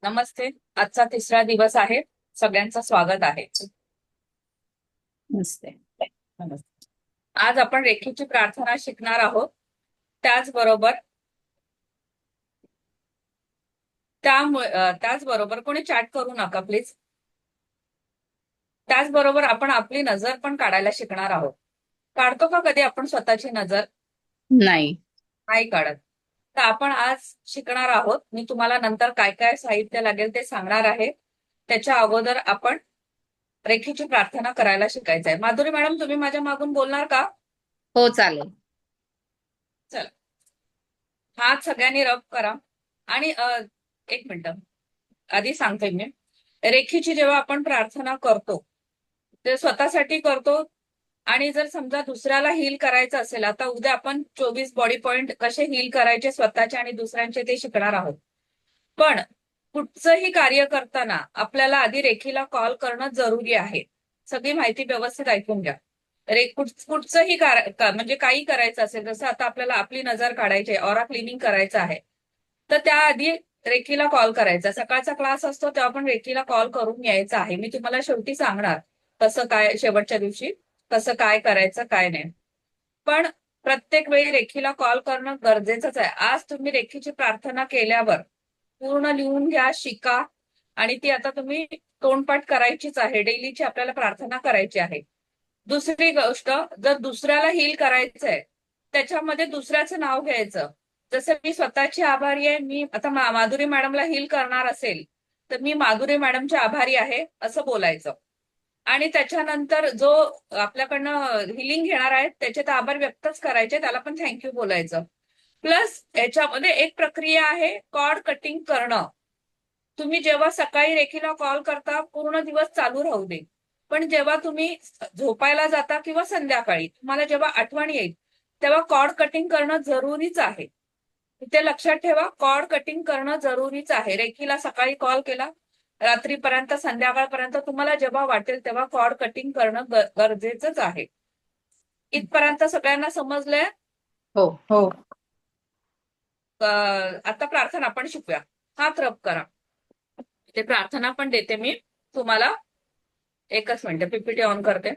नमस्ते. आजचा तिसरा दिवस आहे. सगळ्यांचं स्वागत आहे. नसते. नमस्ते. आज आपण रेखीची प्रार्थना शिकणार आहोत. त्याचबरोबर त्याचबरोबर कोणी चॅट करू नका प्लीज. त्याचबरोबर आपण आपली नजर पण काढायला शिकणार आहोत. काढतो का कधी आपण स्वतःची नजर? नाही. नाही काढत. तर आपण आज शिकणार आहोत. मी तुम्हाला नंतर काय काय साहित्य लागेल ते सांगणार आहे. त्याच्या अगोदर आपण रेखीची प्रार्थना करायला शिकायचं आहे. माधुरी मॅडम, तुम्ही माझ्या मागून बोलणार का? हो, चालेल. चला, हात सगळ्यांनी रब करा. आणि एक मिनिट आधी सांगते मी. रेखीची जेव्हा आपण प्रार्थना करतो ते स्वतःसाठी करतो. आणि जर समजा दुसऱ्याला हील करायचं असेल, आता उद्या आपण 24 बॉडी पॉइंट कसे हील करायचे स्वतःचे आणि दुसऱ्यांचे ते शिकणार आहोत. पण कुठचंही कार्य करताना आपल्याला आधी रेखीला कॉल करणं जरुरी आहे. सगळी माहिती व्यवस्थित ऐकून घ्या. कुठचंही म्हणजे काही करायचं असेल, जसं आता आपल्याला आपली नजर काढायची आहे, ऑरा क्लिनिंग करायचं आहे, तर त्याआधी रेखीला कॉल करायचा. सकाळचा क्लास असतो तेव्हा आपण रेखीला कॉल करून यायचा आहे. मी तुम्हाला शेवटी सांगणार कसं काय, शेवटच्या दिवशी कसं काय करायचं काय नाही. पण प्रत्येक वेळी रेखीला कॉल करणं गरजेचंच आहे. आज तुम्ही रेखीची प्रार्थना केल्यावर पूर्ण लिहून घ्या, शिका. आणि ती आता तुम्ही तोंडपाठ करायचीच आहे. डेलीची आपल्याला प्रार्थना करायची आहे. दुसरी गोष्ट, जर दुसऱ्याला हील करायचंय त्याच्यामध्ये दुसऱ्याचं नाव घ्यायचं. जसं मी स्वतःची आभारी आहे, मी आता माधुरी मॅडमला हील करणार असेल तर मी माधुरी मॅडमची आभारी आहे असं बोलायचं. आणि त्याच्यानंतर जो आपल्याकडनं हिलिंग घेणार आहे त्याचे तर आभार व्यक्तच करायचे, त्याला पण थँक्यू बोलायचं. प्लस याच्यामध्ये एक प्रक्रिया आहे, कॉर्ड कटिंग करणं. तुम्ही जेव्हा सकाळी रेखीला कॉल करता पूर्ण दिवस चालू राहू दे, पण जेव्हा तुम्ही झोपायला जाता किंवा संध्याकाळी तुम्हाला जेव्हा आठवण येईल तेव्हा कॉर्ड कटिंग करणं जरुरीच आहे. ते लक्षात ठेवा, कॉर्ड कटिंग करणं जरुरीच आहे. रेखीला सकाळी कॉल केला, रात्रीपर्यंत संध्याकाळपर्यंत तुम्हाला जेव्हा वाटेल तेव्हा कॉर्ड कटिंग करणं गरजेचंच आहे. इथपर्यंत सगळ्यांना समजलंय? हो. हो. आता प्रार्थना आपण शिकूया. हात रब करा. ते प्रार्थना पण देते मी तुम्हाला. एकच मिनिट, पीपीटी ऑन करते.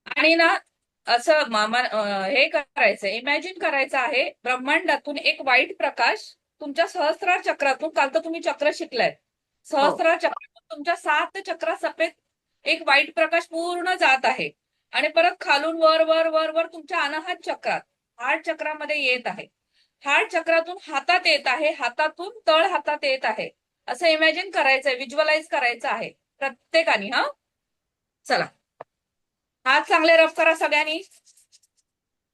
आणि ना असं हे करायचं, इमॅजिन करायचं आहे, ब्रह्मांडातून एक वाईट प्रकाश तुमच्या सहस्रार चक्रातून, काल तर तुम्ही चक्र शिकलाय, हो. सहस्रार चक्रातून तुमच्या 7 चक्रा सफेद एक वाईट प्रकाश पूर्ण जात आहे. आणि परत खालून वर वर वर वर तुमच्या अनाहत चक्रात, हार्ट चक्रामध्ये येत आहे. हार्ट चक्रातून हातात येत आहे, हातातून तळ हातात येत आहे. असं इमॅजिन करायचंय, व्हिज्युअलाइज करायचं आहे प्रत्येकाने. हा, चला, हात चांगले रफ करा सगळ्यांनी.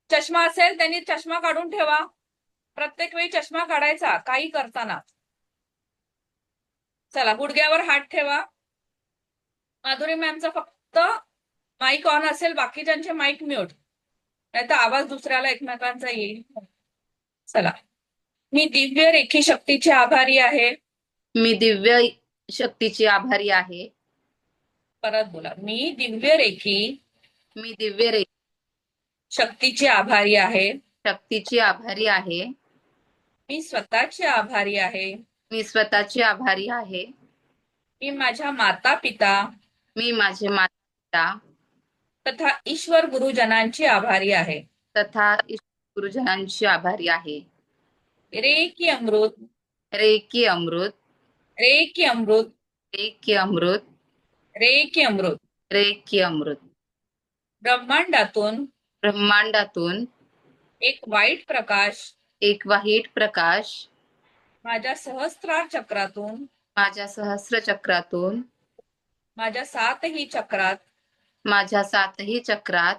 चष्मा असेल त्यांनी चष्मा काढून ठेवा. प्रत्येक वेळी चष्मा काढायचा काही करताना. चला, गुडघ्यावर हात ठेवा. माधुरी मॅमचा फक्त माईक ऑन असेल, बाकीच्यांचे माईक म्यूट, नाही तर आवाज दुसऱ्याला एकमेकांचा येईल. चला, मी दिव्य रेखी शक्तीची आभारी आहे. मी दिव्य शक्तीची आभारी आहे. परत बोला, मी दिव्य रेखी मी दिव्य शक्तीची आभारी आहे. शक्तीची आभारी आहे. मी स्वतःची आभारी आहे. मी स्वतःची आभारी आहे. मी माझ्या माता पिता मी माझे माता तथा ईश्वर गुरुजनांची आभारी आहे. तथा गुरुजनांची आभारी आहे. रेकी अमृत, रेकी अमृत, रेकी अमृत, रेकी अमृत, रेकी अमृत. रेकी अमृत. ब्रह्मांडातून ब्रह्मांडातून एक वाईट प्रकाश एक वाईट प्रकाश माझ्या सहस्त्रार चक्रातून, माझ्या सहस्र चक्रातून, माझ्या 7ही चक्रात, माझ्या 7ही चक्रात,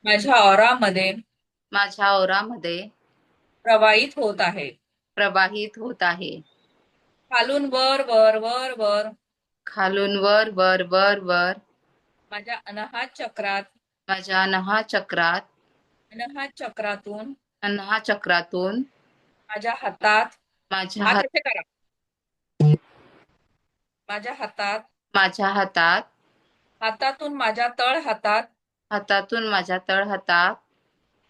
माझ्या ऑरामध्ये माझ्या ओरामध्ये प्रवाहित होत आहे. प्रवाहित होत आहे. खालून वर वर वर वर खालून वर वर वर वर माझ्या अनाहत चक्रात, माझ्या अनाहत चक्रात, अनाहत चक्रातून अनाहत चक्रातून माझ्या हातात, माझ्या हात हात असे करा, माझ्या हातात, माझ्या हातात, हातातून माझ्या तळ हातात हातातून माझ्या तळ हातात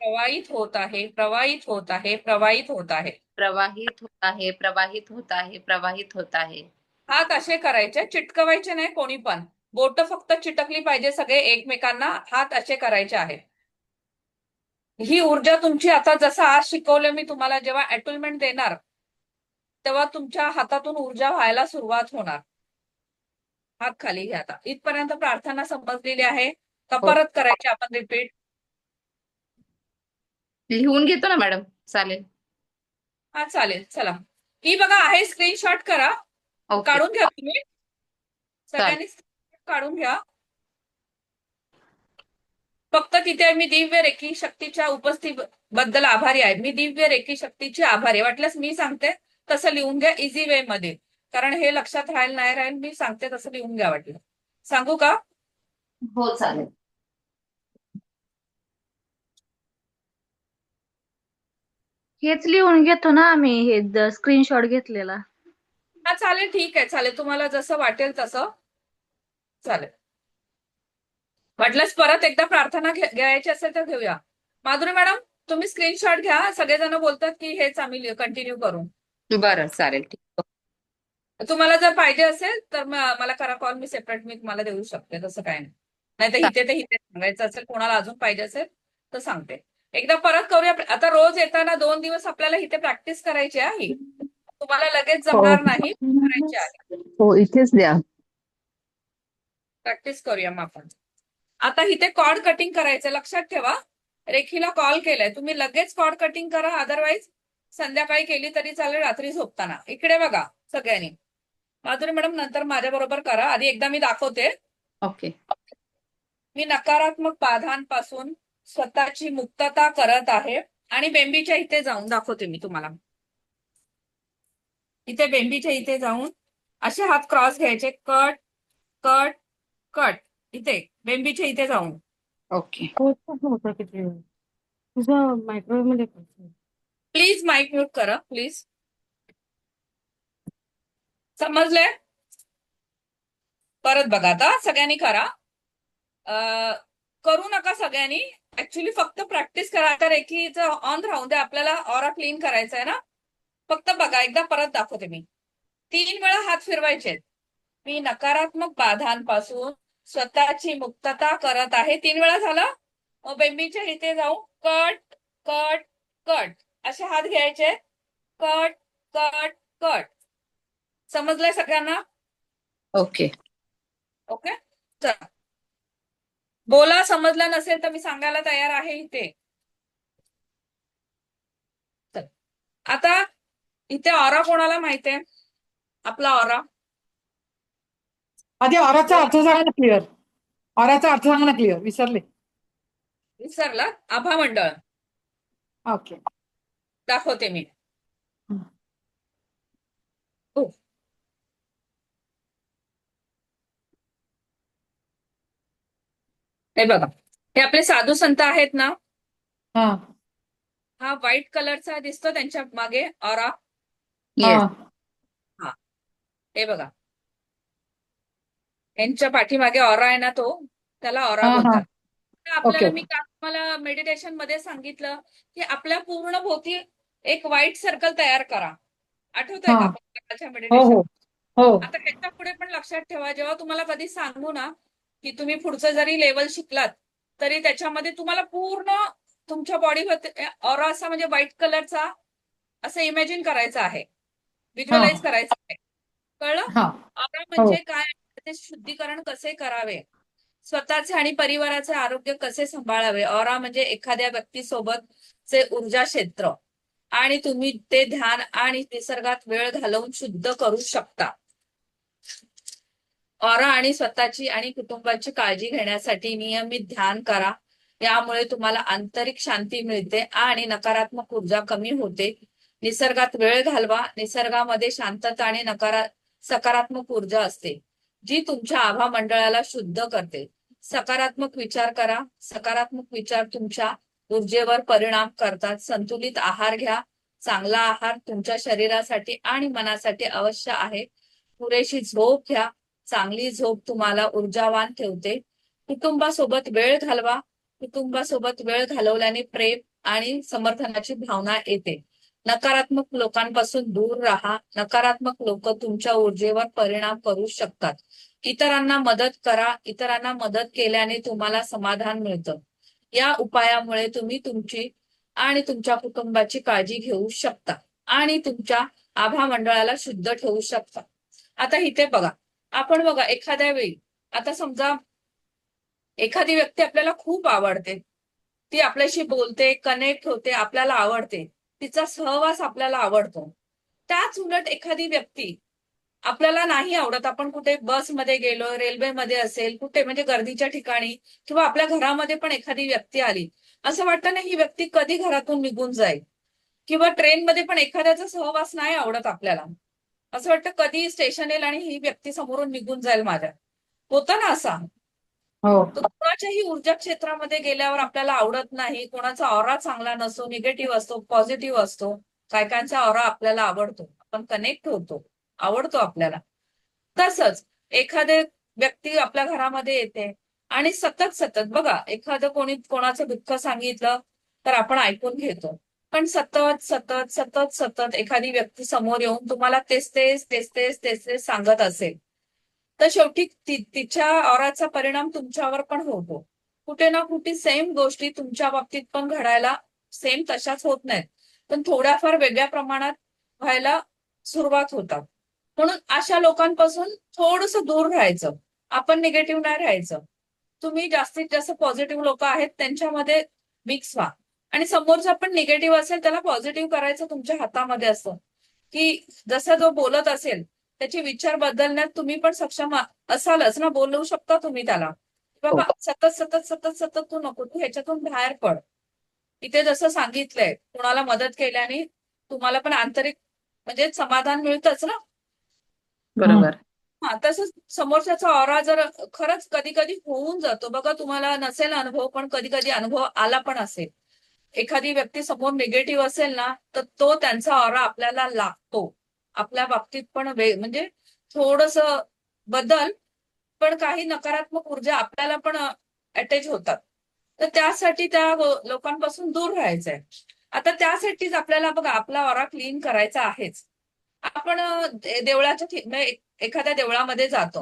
प्रवाहित होत आहे, प्रवाहित होत आहे, प्रवाहित होत आहे. प्रवाहित होत आहे, प्रवाहित होत आहे, प्रवाहित होत आहे. हात असे करायचे, चिटकवायचे नाही कोणी पण. बोट फक्त चिटकली पाहिजे सगळे एकमेकांना. हात असे करायचे आहेत. ही ऊर्जा तुमची आता जसं आज शिकवलं मी तुम्हाला, जेव्हा अटुलमेंट देणार तेव्हा तुमच्या हातातून ऊर्जा व्हायला सुरुवात होणार. हात खाली घ्या आता. इथपर्यंत प्रार्थना समजलेली आहे का? हो. परत करायची आपण रिपीट? लिहून घेतो ना मॅडम, चालेल. हा चालेल. चला, ही बघा आहे, स्क्रीनशॉट करा, ओके, काढून घ्या तुम्ही चालेल. सगळ्यांनी. काढून घ्या. फक्त तिथे मी दिव्य रेखी शक्तीच्या उपस्थितीबद्दल आभारी आहे. मी दिव्य रेखी शक्तीची आभारी आहे. वाटल्यास मी सांगते तसं लिहून घ्या इझी वे मध्ये, कारण हे लक्षात राहील नाही राहील. मी सांगते तसं लिहून घ्या. वाटलं सांगू का? हो, चालेल. हेच लिहून घेतो ना आम्ही, हे स्क्रीनशॉट घेतलेला. हा चालेल, ठीक आहे, चालेल. तुम्हाला जसं वाटेल तसं चालेल. वाटल्यास परत एकदा प्रार्थना घ्यायची असेल तर घेऊया. माधुरी मॅडम, तुम्ही स्क्रीनशॉट घ्या. सगळेजण बोलतात की हेच आम्ही कंटिन्यू करू. बरं, चालेल, ठीक. तुम्हाला जर पाहिजे असेल तर मला करा कॉल. मी सेपरेट मी तुम्हाला देऊ शकते, तसं काय नाही. नाहीतर इथे ते इथे सांगायचं असेल, कोणाला अजून पाहिजे असेल तर सांगते. एकदा परत करूया. आता रोज येताना 2 दिवस आपल्याला इथे प्रॅक्टिस करायची आहे. तुम्हाला लगेच हो जमणार नाही, करायची आहे. हो, इथेच द्या. प्रॅक्टिस करूया मग आपण. आता इथे कॉर्ड कटिंग करायचं, लक्षात ठेवा. रेखीला कॉल केलाय, तुम्ही लगेच कॉर्ड कटिंग करा. अदरवाईज संध्याकाळी केली तरी चालेल, रात्री झोपताना. इकडे बघा सगळ्यांनी. माधुरी मॅडम नंतर माझ्या बरोबर करा. आधी एकदा मी दाखवते. ओके. मी नकारात्मक बाधांपासून स्वतःची मुक्तता करत आहे. आणि बेंबीच्या इथे जाऊन दाखवते मी तुम्हाला. इथे बेंबीच्या इथे जाऊन असे हात क्रॉस घ्यायचे. Cut cut cut. इथे बेंबीच्या इथे जाऊन. ओके. होतं किती वेळ तुझं मायक्रोवेव्ह मध्ये प्लीज माईक म्यूट करा प्लीज. समजले? परत बघा आता सगळ्यांनी करा. करू नका सगळ्यांनी, ऍक्च्युली फक्त प्रॅक्टिस करा. आता रेखीचं ऑन राहून द्या, आपल्याला ऑरा क्लीन करायचा आहे ना. फक्त बघा, एकदा परत दाखवते मी. 3 वेळा हात फिरवायचे. मी नकारात्मक बाधांपासून स्वतःची मुक्तता करत आहे. 3 वेळा झालं. मग बेंबीच्या इथे जाऊन कट कट कट असे हात घ्यायचे. Cut cut cut. समजलंय सगळ्यांना? ओके. ओके, चला बोला. समजलं नसेल तर मी सांगायला तयार आहे इथे. आता इथे ऑरा कोणाला माहितीये? आपला ऑरा. आधी ऑराचा अर्थ सांगा ना क्लिअर. ऑराचा अर्थ सांगा ना क्लिअर, विसरले. विसरला? आभा मंडळ. ओके. दाखवते मी. हं. हो. हे बघा, हे आपले साधू संत आहेत ना. हा हा व्हाईट कलरचा दिसतो त्यांच्या मागे ऑरा. येस. हा हे बघा, यांच्या पाठीमागे ऑरा आहे ना, तो त्याला ऑरा हा हा बोलतात. आपल्याला ओके. मी काल तुम्हाला मेडिटेशन मध्ये सांगितलं की आपल्या पूर्ण भोवती एक व्हाईट सर्कल तयार करा. आठवतंय का हा. आपण हो मेडिटेशन? हो हो आता ह्याच्या पुढे पण लक्षात ठेवा, जेव्हा तुम्हाला कधी सांगू ना की तुम्ही पुढचं जरी लेवल शिकलात तरी त्याच्यामध्ये तुम्हाला पूर्ण तुमच्या बॉडीवर ऑरा असा म्हणजे व्हाईट कलरचा असं इमॅजिन करायचं आहे, व्हिज्युअलाइज हा करायचं आहे. कळलं? हा ऑरा हो म्हणजे काय, ते शुद्धीकरण कसे करावे, स्वतःचे आणि परिवाराचे आरोग्य कसे सांभाळावे. ऑरा म्हणजे एखाद्या व्यक्तीसोबतचे ऊर्जा क्षेत्र, आणि तुम्ही ते ध्यान आणि निसर्गात वेळ घालवून शुद्ध करू शकता. ऑरा आणि स्वतःची आणि कुटुंबाची काळजी घेण्यासाठी नियमित ध्यान करा. यामुळे तुम्हाला आंतरिक शांती मिळते आणि नकारात्मक ऊर्जा कमी होते. निसर्गात वेळ घालवा. निसर्गामध्ये शांतता आणि सकारात्मक ऊर्जा असते, जी तुमच्या आभा मंडळाला शुद्ध करते. सकारात्मक विचार करा. सकारात्मक विचार तुमच्या ऊर्जेवर परिणाम करतात. संतुलित आहार घ्या. चांगला आहार तुमच्या शरीरासाठी आणि मनासाठी आवश्यक आहे. पुरेशी झोप घ्या. चांगली झोप तुम्हाला ऊर्जावान ठेवते. कुटुंबासोबत वेळ घालवा. कुटुंबासोबत वेळ घालवल्याने प्रेम, आणि समर्थनाची भावना येते. नकारात्मक लोकांपासून दूर राहा. नकारात्मक लोक तुमच्या ऊर्जेवर परिणाम करू शकतात. इतरांना मदत करा. इतरांना मदत केल्याने तुम्हाला समाधान मिळतं. या उपायामुळे तुम्ही तुमची आणि तुमच्या कुटुंबाची काळजी घेऊ शकता आणि तुमच्या आभा मंडळाला शुद्ध ठेवू शकता. आता इथे बघा, आपण बघा एखाद्या वेळी, आता समजा एखादी व्यक्ती आपल्याला खूप आवडते, ती आपल्याशी बोलते, कनेक्ट होते, आपल्याला आवडते, तिचा सहवास आपल्याला आवडतो. त्याच उलट एखादी व्यक्ती आपल्याला नाही आवडत, आपण कुठे बसमध्ये गेलो, रेल्वेमध्ये असेल, कुठे म्हणजे गर्दीच्या ठिकाणी किंवा आपल्या घरामध्ये पण एखादी व्यक्ती आली, असं वाटतं ना ही व्यक्ती कधी घरातून निघून जाईल. किंवा ट्रेनमध्ये पण एखाद्याचा सहवास नाही आवडत आपल्याला, असं वाटतं कधी स्टेशन येईल आणि ही व्यक्ती समोरून निघून जाईल माझ्या. होतं ना असा. हो. तर कोणाच्याही ऊर्जा क्षेत्रामध्ये गेल्यावर आपल्याला आवडत नाही. कोणाचा ऑरा चांगला नसतो, निगेटिव्ह असतो, पॉझिटिव्ह असतो. काय कायचा ऑरा आपल्याला आवडतो, आपण कनेक्ट होतो, आवडतो आपल्याला. तसंच एखादे व्यक्ती आपल्या घरामध्ये येते आणि सतत सतत बघा, एखादं कोणी कोणाचं दुःख सांगितलं तर आपण ऐकून घेतो. पण सतत सतत सतत सतत एखादी व्यक्ती समोर येऊन तुम्हाला तेच तेच तेच तेच तेच तेच सांगत असेल, तर शेवटी तिच्या ऑराचा परिणाम तुमच्यावर पण होतो. कुठे ना कुठे सेम गोष्टी तुमच्या बाबतीत पण घडायला सेम तशाच होत नाहीत, पण थोड्याफार वेगळ्या प्रमाणात व्हायला सुरुवात होतात. म्हणून अशा लोकांपासून थोडंसं दूर राहायचं. आपण निगेटिव्ह नाही राहायचं. तुम्ही जास्तीत जास्त पॉझिटिव्ह लोक आहेत त्यांच्यामध्ये मिक्स व्हा. आणि समोरचा पण निगेटिव्ह असेल त्याला पॉझिटिव्ह करायचं तुमच्या हातामध्ये असतं, की जसा जो बोलत असेल त्याचे विचार बदलण्यात तुम्ही पण सक्षम असालच ना. बोलवू शकता तुम्ही त्याला, बाबा सतत सतत सतत सतत तू नको, तू ह्याच्यातून बाहेर पड. इथे जसं सांगितलंय, कोणाला मदत केल्याने तुम्हाला पण आंतरिक म्हणजे समाधान मिळतंच ना. बरोबर. हा, तसंच समोरच्याचा ऑरा जर खरंच कधी कधी होऊन जातो बघा, तुम्हाला नसेल अनुभव पण कधी कधी अनुभव आला पण असेल. एखादी व्यक्ती समोर निगेटिव्ह असेल ना, तर तो त्यांचा ऑरा आपल्याला लागतो. आपल्या बाबतीत पण म्हणजे थोडस बदल, पण काही नकारात्मक ऊर्जा आपल्याला पण अटॅच होतात. तर त्यासाठी त्या लोकांपासून दूर राहायचंय. आता त्यासाठीच आपल्याला बघा आपला ऑरा क्लीन करायचा आहेच. आपण देवळाच्या म्हणजे एखाद्या देवळामध्ये जातो,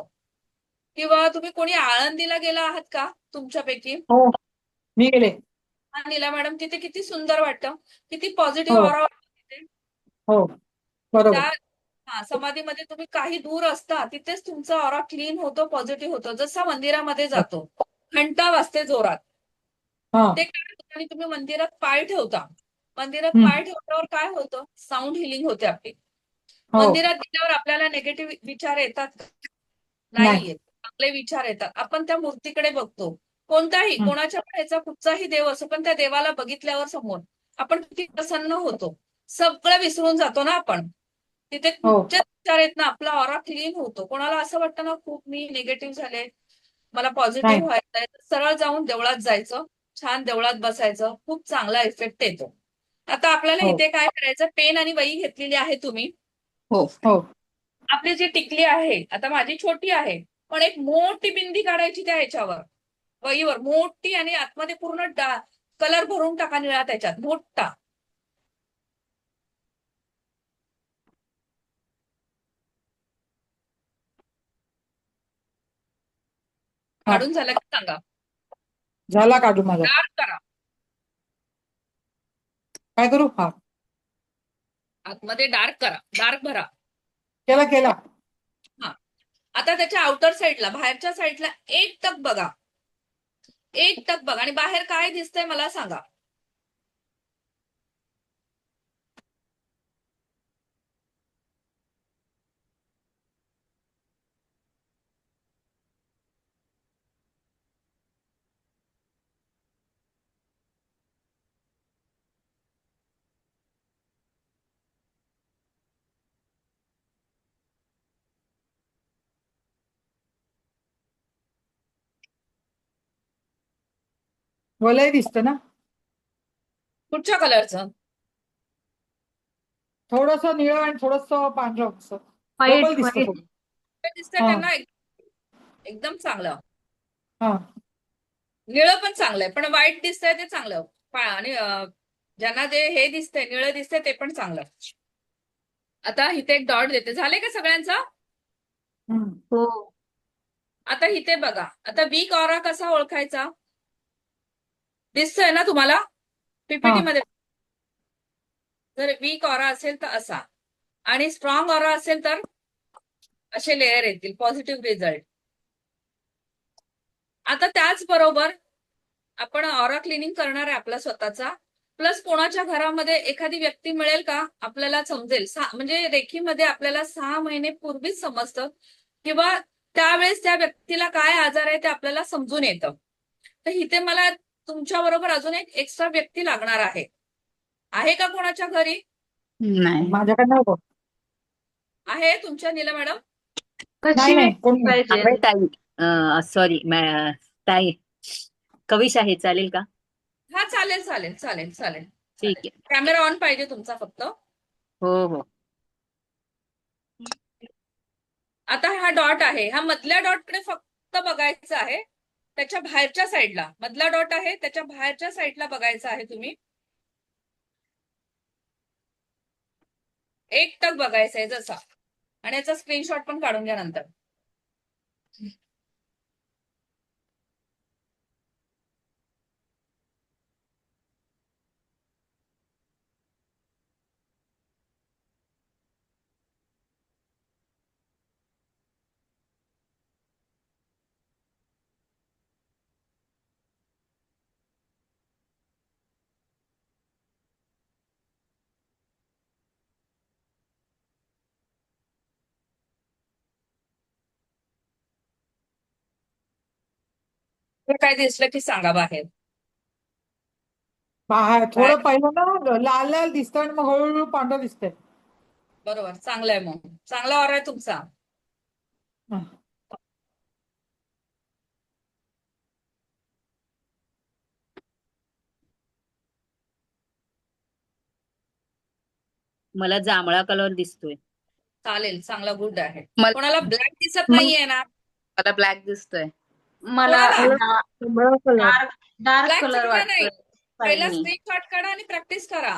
किंवा तुम्ही कोणी आळंदीला गेला आहात का तुमच्यापैकी? हो. मी गेले. हा नीला मॅडम, तिथे किती सुंदर वाटतं, किती हो. पॉझिटिव्ह ऑरा वाटतो तिथे. हो. बरोबर. त्या समाधीमध्ये तुम्ही काही दूर असता, तिथेच तुमचा ऑरा क्लीन होतो, पॉझिटिव्ह होतो. जसा मंदिरामध्ये जातो, घंटा वाजते जोरात, हा. ते काय होतं, आणि तुम्ही मंदिरात पाय ठेवता, मंदिरात हम्म. पाय ठेवल्यावर काय होतं, साऊंड हिलिंग होते आपली. हो. मंदिरात गेल्यावर आपल्याला निगेटिव्ह विचार येतात का? नाही नाही. येत, चांगले विचार येतात. आपण त्या मूर्तीकडे बघतो, कोणताही हम्म. कोणाच्या पण ह्याचा कुठचाही देव असो, पण त्या देवाला बघितल्यावर समोर आपण किती प्रसन्न होतो. सगळं विसरून जातो ना आपण. तिथे हो. कुठचे विचार येत ना, आपला ऑरा क्लीन होतो. कोणाला असं वाटतं ना खूप मी निगेटिव्ह झाले, मला नाही. पॉझिटिव्ह व्हायचंय, सरळ जाऊन देवळात जायचं, छान देवळात बसायचं, खूप चांगला इफेक्ट येतो. आता आपल्याला हो. इथे काय करायचं, पेन आणि वही घेतलेली आहे तुम्ही. हो. हो. आपली जी टिकली आहे, आता माझी छोटी आहे, पण एक मोठी बिंदी काढायची त्या ह्याच्यावर, वहीवर मोठी, आणि आतमध्ये पूर्ण कलर भरून टाका निळा त्याच्यात मोठा. हा. काढून झाला की सांगा. झाला काढू माझा. डार्क करा, काय करू? हा. आतमध्ये डार्क करा, डार्क भरा. केला केला. हा, आता त्याच्या आउटर साईडला, बाहेरच्या साईडला एक टक बघा, एक टक बघा, आणि बाहेर काय दिसतंय मला सांगा. वलय दिसतं ना. कुठच्या कलरचं? थोडस निळं आणि थोडस पांढरं असं. व्हाईट पर्पल दिसतं व्हाईट. थोडं. दिसतंय हा. त्यांना एकदम चांगलं. हा. निळं पण चांगलंय, पण व्हाईट दिसतंय ते चांगलं. आणि ज्यांना जे हे दिसतंय निळं दिसतंय ते पण चांगलं. आता इथे एक डॉट देते. झाले का सगळ्यांचा? हम्म. हो. आता इथे बघा. आता वीक ऑरा कसा ओळखायचा? दिसतोय ना तुम्हाला पीपीटी हा. मध्ये? जर वीक ऑरा असेल तर असा, आणि स्ट्रॉंग ऑरा असेल तर असे लेयर येतील, पॉझिटिव्ह रिझल्ट. आता त्याचबरोबर आपण ऑरा क्लिनिंग करणार आहे आपला स्वतःचा, प्लस कोणाच्या घरामध्ये एखादी व्यक्ती मिळेल का आपल्याला समजेल. म्हणजे रेखीमध्ये आपल्याला 6 महिने पूर्वीच समजतं किंवा त्यावेळेस त्या व्यक्तीला काय आजार आहे ते आपल्याला समजून येतं. तर इथे मला तुमच्या बरोबर अजून एक एक्स्ट्रा व्यक्ती लागणार आहे. आहे का कोणाच्या घरी? नाही. माझ्याकडे नाही बघ. आहे तुमच्या नीला मॅडम? कशी नाही नाही व्यक्ती कोणी नाही. पाहिजे? आहे ताई, सॉरी ताई, कविश आहे, चालेल का? हा चालेल चालेल चालेल चालेल ठीक चालेल. आहे. कॅमेरा ऑन पाहिजे तुमचा फक्त. हो हो. आता हा डॉट आहे, हा मधल्या डॉटकडे फक्त बघायचं आहे. त्याच्या बाहेरच्या साईडला मधला डॉट आहे, त्याच्या बाहेरच्या साईडला बघायचं आहे तुम्ही. एक टक बघायचं आहे जसा, आणि याचा स्क्रीनशॉट पण काढून घ्या नंतर. हे काय दिसलं की सांगा बाहेर. थोडं पहिलं ना लाल लाल दिसतं आणि मग हळूहळू पांढरं दिसतंय. बरोबर, चांगलं आहे. मग चांगला ऑरा आहे तुमचा. हा. मला जांभळा कलर दिसतोय. चालेल, चांगला गुड आहे. मला कोणाला ब्लॅक दिसत मग नाहीये ना? मला ब्लॅक दिसतोय. मला कोणाला? डार्क डार्क ब्लॅक कलर चांगला नाही. वाटतोय पहिला स्काय. स्क्रीनशॉट काढा आणि प्रॅक्टिस करा.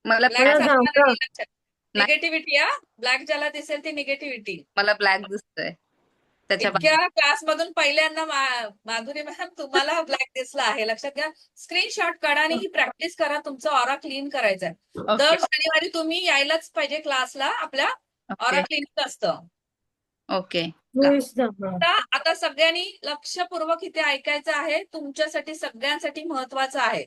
मला ब्लॅक black- चांगला नाही. नाही, निगेटिव्हिटी. हा, ब्लॅक ज्याला दिसेल ती निगेटिव्हिटी. मला ब्लॅक दिसतोय त्याच्या इतक्या क्लासमधून पहिल्यांदा माधुरी मॅम तुम्हाला ब्लॅक दिसला आहे. लक्षात घ्या. स्क्रीनशॉट काढा आणि ही प्रॅक्टिस करा. तुमचा ऑरा क्लीन करायचा आहे. ओके दर शनिवारी तुम्ही यायलाच पाहिजे क्लासला. आपल्या ऑरा ओके क्लिनिक असतं. ओके. आता सगळ्यांनी लक्षपूर्वक इथे ऐकायचं आहे. तुमच्यासाठी सगळ्यांसाठी महत्वाचं आहे.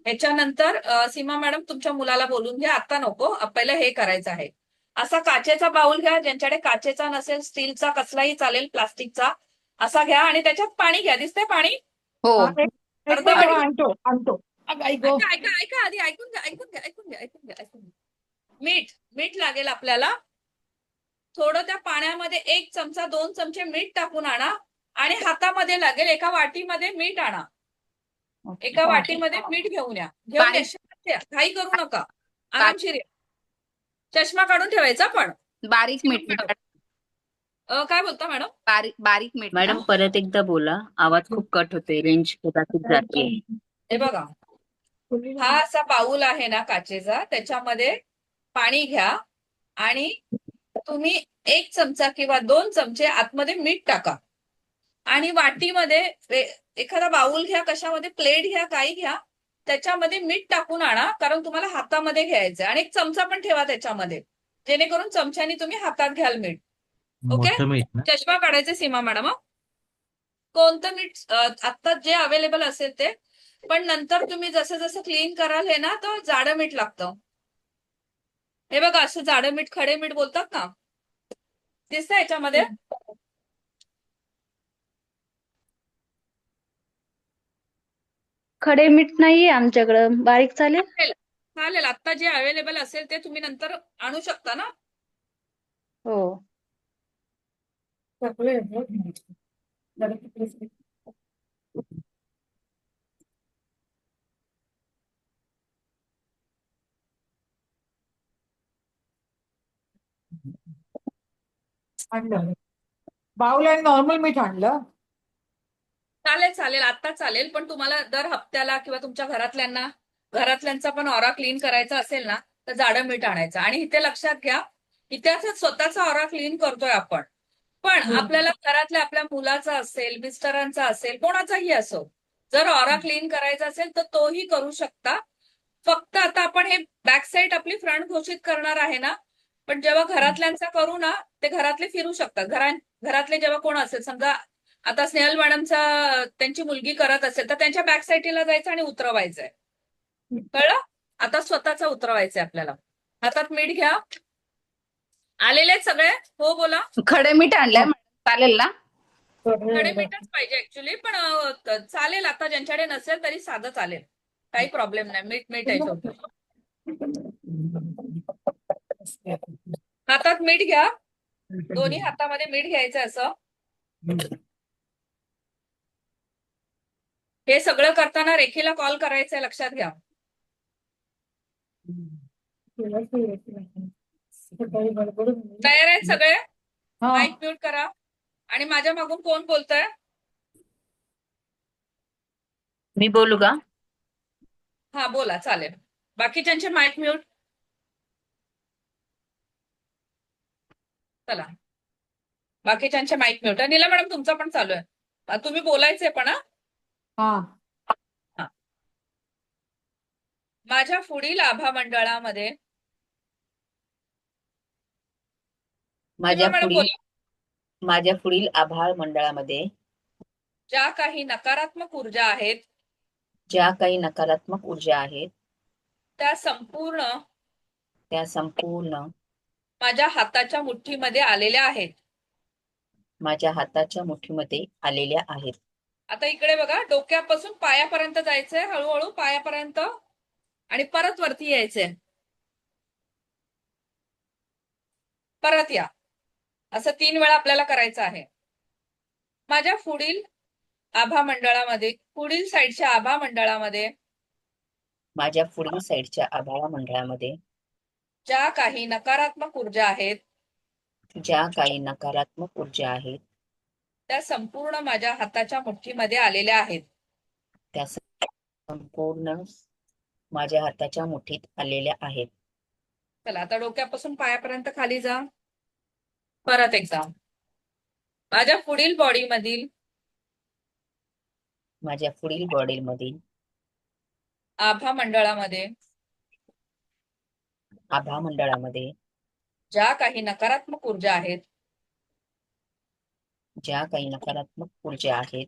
ह्याच्यानंतर सीमा मॅडम तुमच्या मुलाला बोलून घ्या. आता नको, पहिलं हे करायचं आहे. असा काचेचा बाउल घ्या. ज्यांच्याकडे काचेचा नसेल, स्टीलचा कसलाही चालेल, प्लास्टिकचा असा घ्या आणि त्याच्यात पाणी घ्या. दिसतंय पाणी? हो. हा, एक अर्धा मिनिट, वाटी. आणतो आणतो. अगं, आई गं. ऐका ऐका ऐका आधी ऐकून घ्या, ऐकून घ्या, ऐकून घ्या, ऐकून घ्या, ऐकून घ्या. मीठ मीठ लागेल आपल्याला. थोडं त्या पाण्यामध्ये 1 चमचा 2 चमचे मीठ टाकून आणा आणि हातामध्ये लागेल एका वाटीमध्ये मीठ आणा. एका वाटीमध्ये मीठ घेऊन या. घेऊन बारीक- या. घाई करू नका, आरामशीर या. चष्मा काढून ठेवायचा पण. बारीक मीठ ना? काय बोलता मॅडम? बारीक बारीक मीठ ना? मॅडम परत एकदा बोला, आवाज खूप कट होतोय, रेंज कदाचित जाते. हे बघा, हा असा बाऊल आहे ना काचेचा, त्याच्यामध्ये पाणी घ्या आणि तुम्ही 1 चमचा किंवा 2 चमचे आतमध्ये मीठ टाका आणि वाटीमध्ये एखादा बाऊल घ्या, कशामध्ये प्लेट घ्या, काही घ्या, त्याच्यामध्ये मीठ टाकून आणा. कारण तुम्हाला हातामध्ये घ्यायचंय आणि 1 चमचा पण ठेवा त्याच्यामध्ये, जेणेकरून चमच्यानी तुम्ही हातात घ्याल मीठ. ओके. मोठं मीठ ना? चष्मा काढायचे सीमा मॅडम. कोणतं मीठ आता जे अवेलेबल असेल ते, पण नंतर तुम्ही जसं जसं क्लीन कराल हे ना, तर जाडं मीठ लागतं. हे बघा, असं जाडं मीठ, खडे मीठ बोलतात ना, दिसतं याच्यामध्ये? खडे मीठ नाहीये आमच्याकडं, बारीक चालेल? चालेल. आता जे अवेलेबल असेल ते तुम्ही नंतर आणू शकता ना. हो. सगळे जरा तिकडे. आणलं बाऊल आणि नॉर्मल मीठ आणलं. चालेल चालेल, आता चालेल. पण तुम्हाला दर हप्त्याला किंवा तुमच्या घरातल्यांना घरातल्यांचा पण ऑरा क्लीन करायचा असेल ना तर जाडं मीठ आणायचं. आणि इथे लक्षात घ्या, इथे असं स्वतःचा ऑरा क्लीन करतोय आपण, पण आपल्याला घरातल्या आपल्या मुलाचा असेल, मिस्टरांचा असेल, कोणाचाही असो, जर ऑरा क्लीन करायचा असेल तर तोही करू शकता. फक्त आता आपण हे बॅक साईड आपली फ्रंट घोषित करणार आहे ना, पण जेव्हा घरातल्यांचा करू ना, ते घरातले फिरू शकतात. घरातले जेव्हा कोण असेल, समजा आता स्नेहल मॅडमचा त्यांची मुलगी करत असेल तर त्यांच्या बॅक साईडला जायचं आणि उतरवायचंय. कळलं? आता स्वतःचा उतरवायचंय आपल्याला. हातात मीठ घ्या. आलेले आहेत सगळे? हो बोला. खडे मीठ आणलंय चालेल ना? खडे मीठच पाहिजे ऍक्च्युली, पण चालेल. आता ज्यांच्याकडे नसेल तरी साधं चालेल, काही प्रॉब्लेम नाही. मीठ आहे शेवटी. हातात मीठ घ्या. दोन्ही हातामध्ये मीठ घ्यायचं असं. हे सगळं करताना रेखीला कॉल करायचंय, लक्षात घ्या. तयार आहेत सगळे? हा. माईक म्यूट करा. आणि माझ्या मागून कोण बोलतंय? मी बोलू का? हा बोला, चालेल. बाकीच्यांचे माईक म्यूट. चला, बाकीच्यांचे माईक म्यूट. नीला मॅडम तुमचा पण चालू आहे, तुम्ही बोलायचंय पण. हा. माझ्या पुढील आभा मंडळामध्ये माझ्या मॅडम पुढील बोला. माझ्या पुढील आभाळ मंडळामध्ये ज्या काही नकारात्मक ऊर्जा आहेत ज्या काही नकारात्मक ऊर्जा आहेत त्या संपूर्ण माझ्या हाताच्या मुठ्ठीमध्ये आलेल्या आहेत. माझ्या हाताच्या मुठीमध्ये आलेल्या आहेत. आता इकडे बघा, डोक्यापासून पायापर्यंत जायचंय, हळूहळू पायापर्यंत, आणि परत वरती यायचंय. परत या. असं 3 वेळा आपल्याला करायचं आहे. माझ्या पुढील साईडच्या आभा मंडळामध्ये माझ्या पुढील साईडच्या आभाळ मंडळामध्ये ज्या काही नकारात्मक ऊर्जा आहेत ज्या काही नकारात्मक ऊर्जा आहेत त्या संपूर्ण माझ्या हाताच्या मुठ्ठीमध्ये आलेल्या आहेत. त्या संपूर्ण माझ्या हाताच्या मुठीत आलेल्या आहेत. चला, आता डोक्यापासून पायापर्यंत खाली जा. परत एकदा. माझ्या पुढील बॉडीमधील माझ्या पुढील बॉडीमधील आभा मंडळामध्ये आभा मंडळामध्ये ज्या काही नकारात्मक ऊर्जा आहेत ज्या काही नकारात्मक ऊर्जा आहेत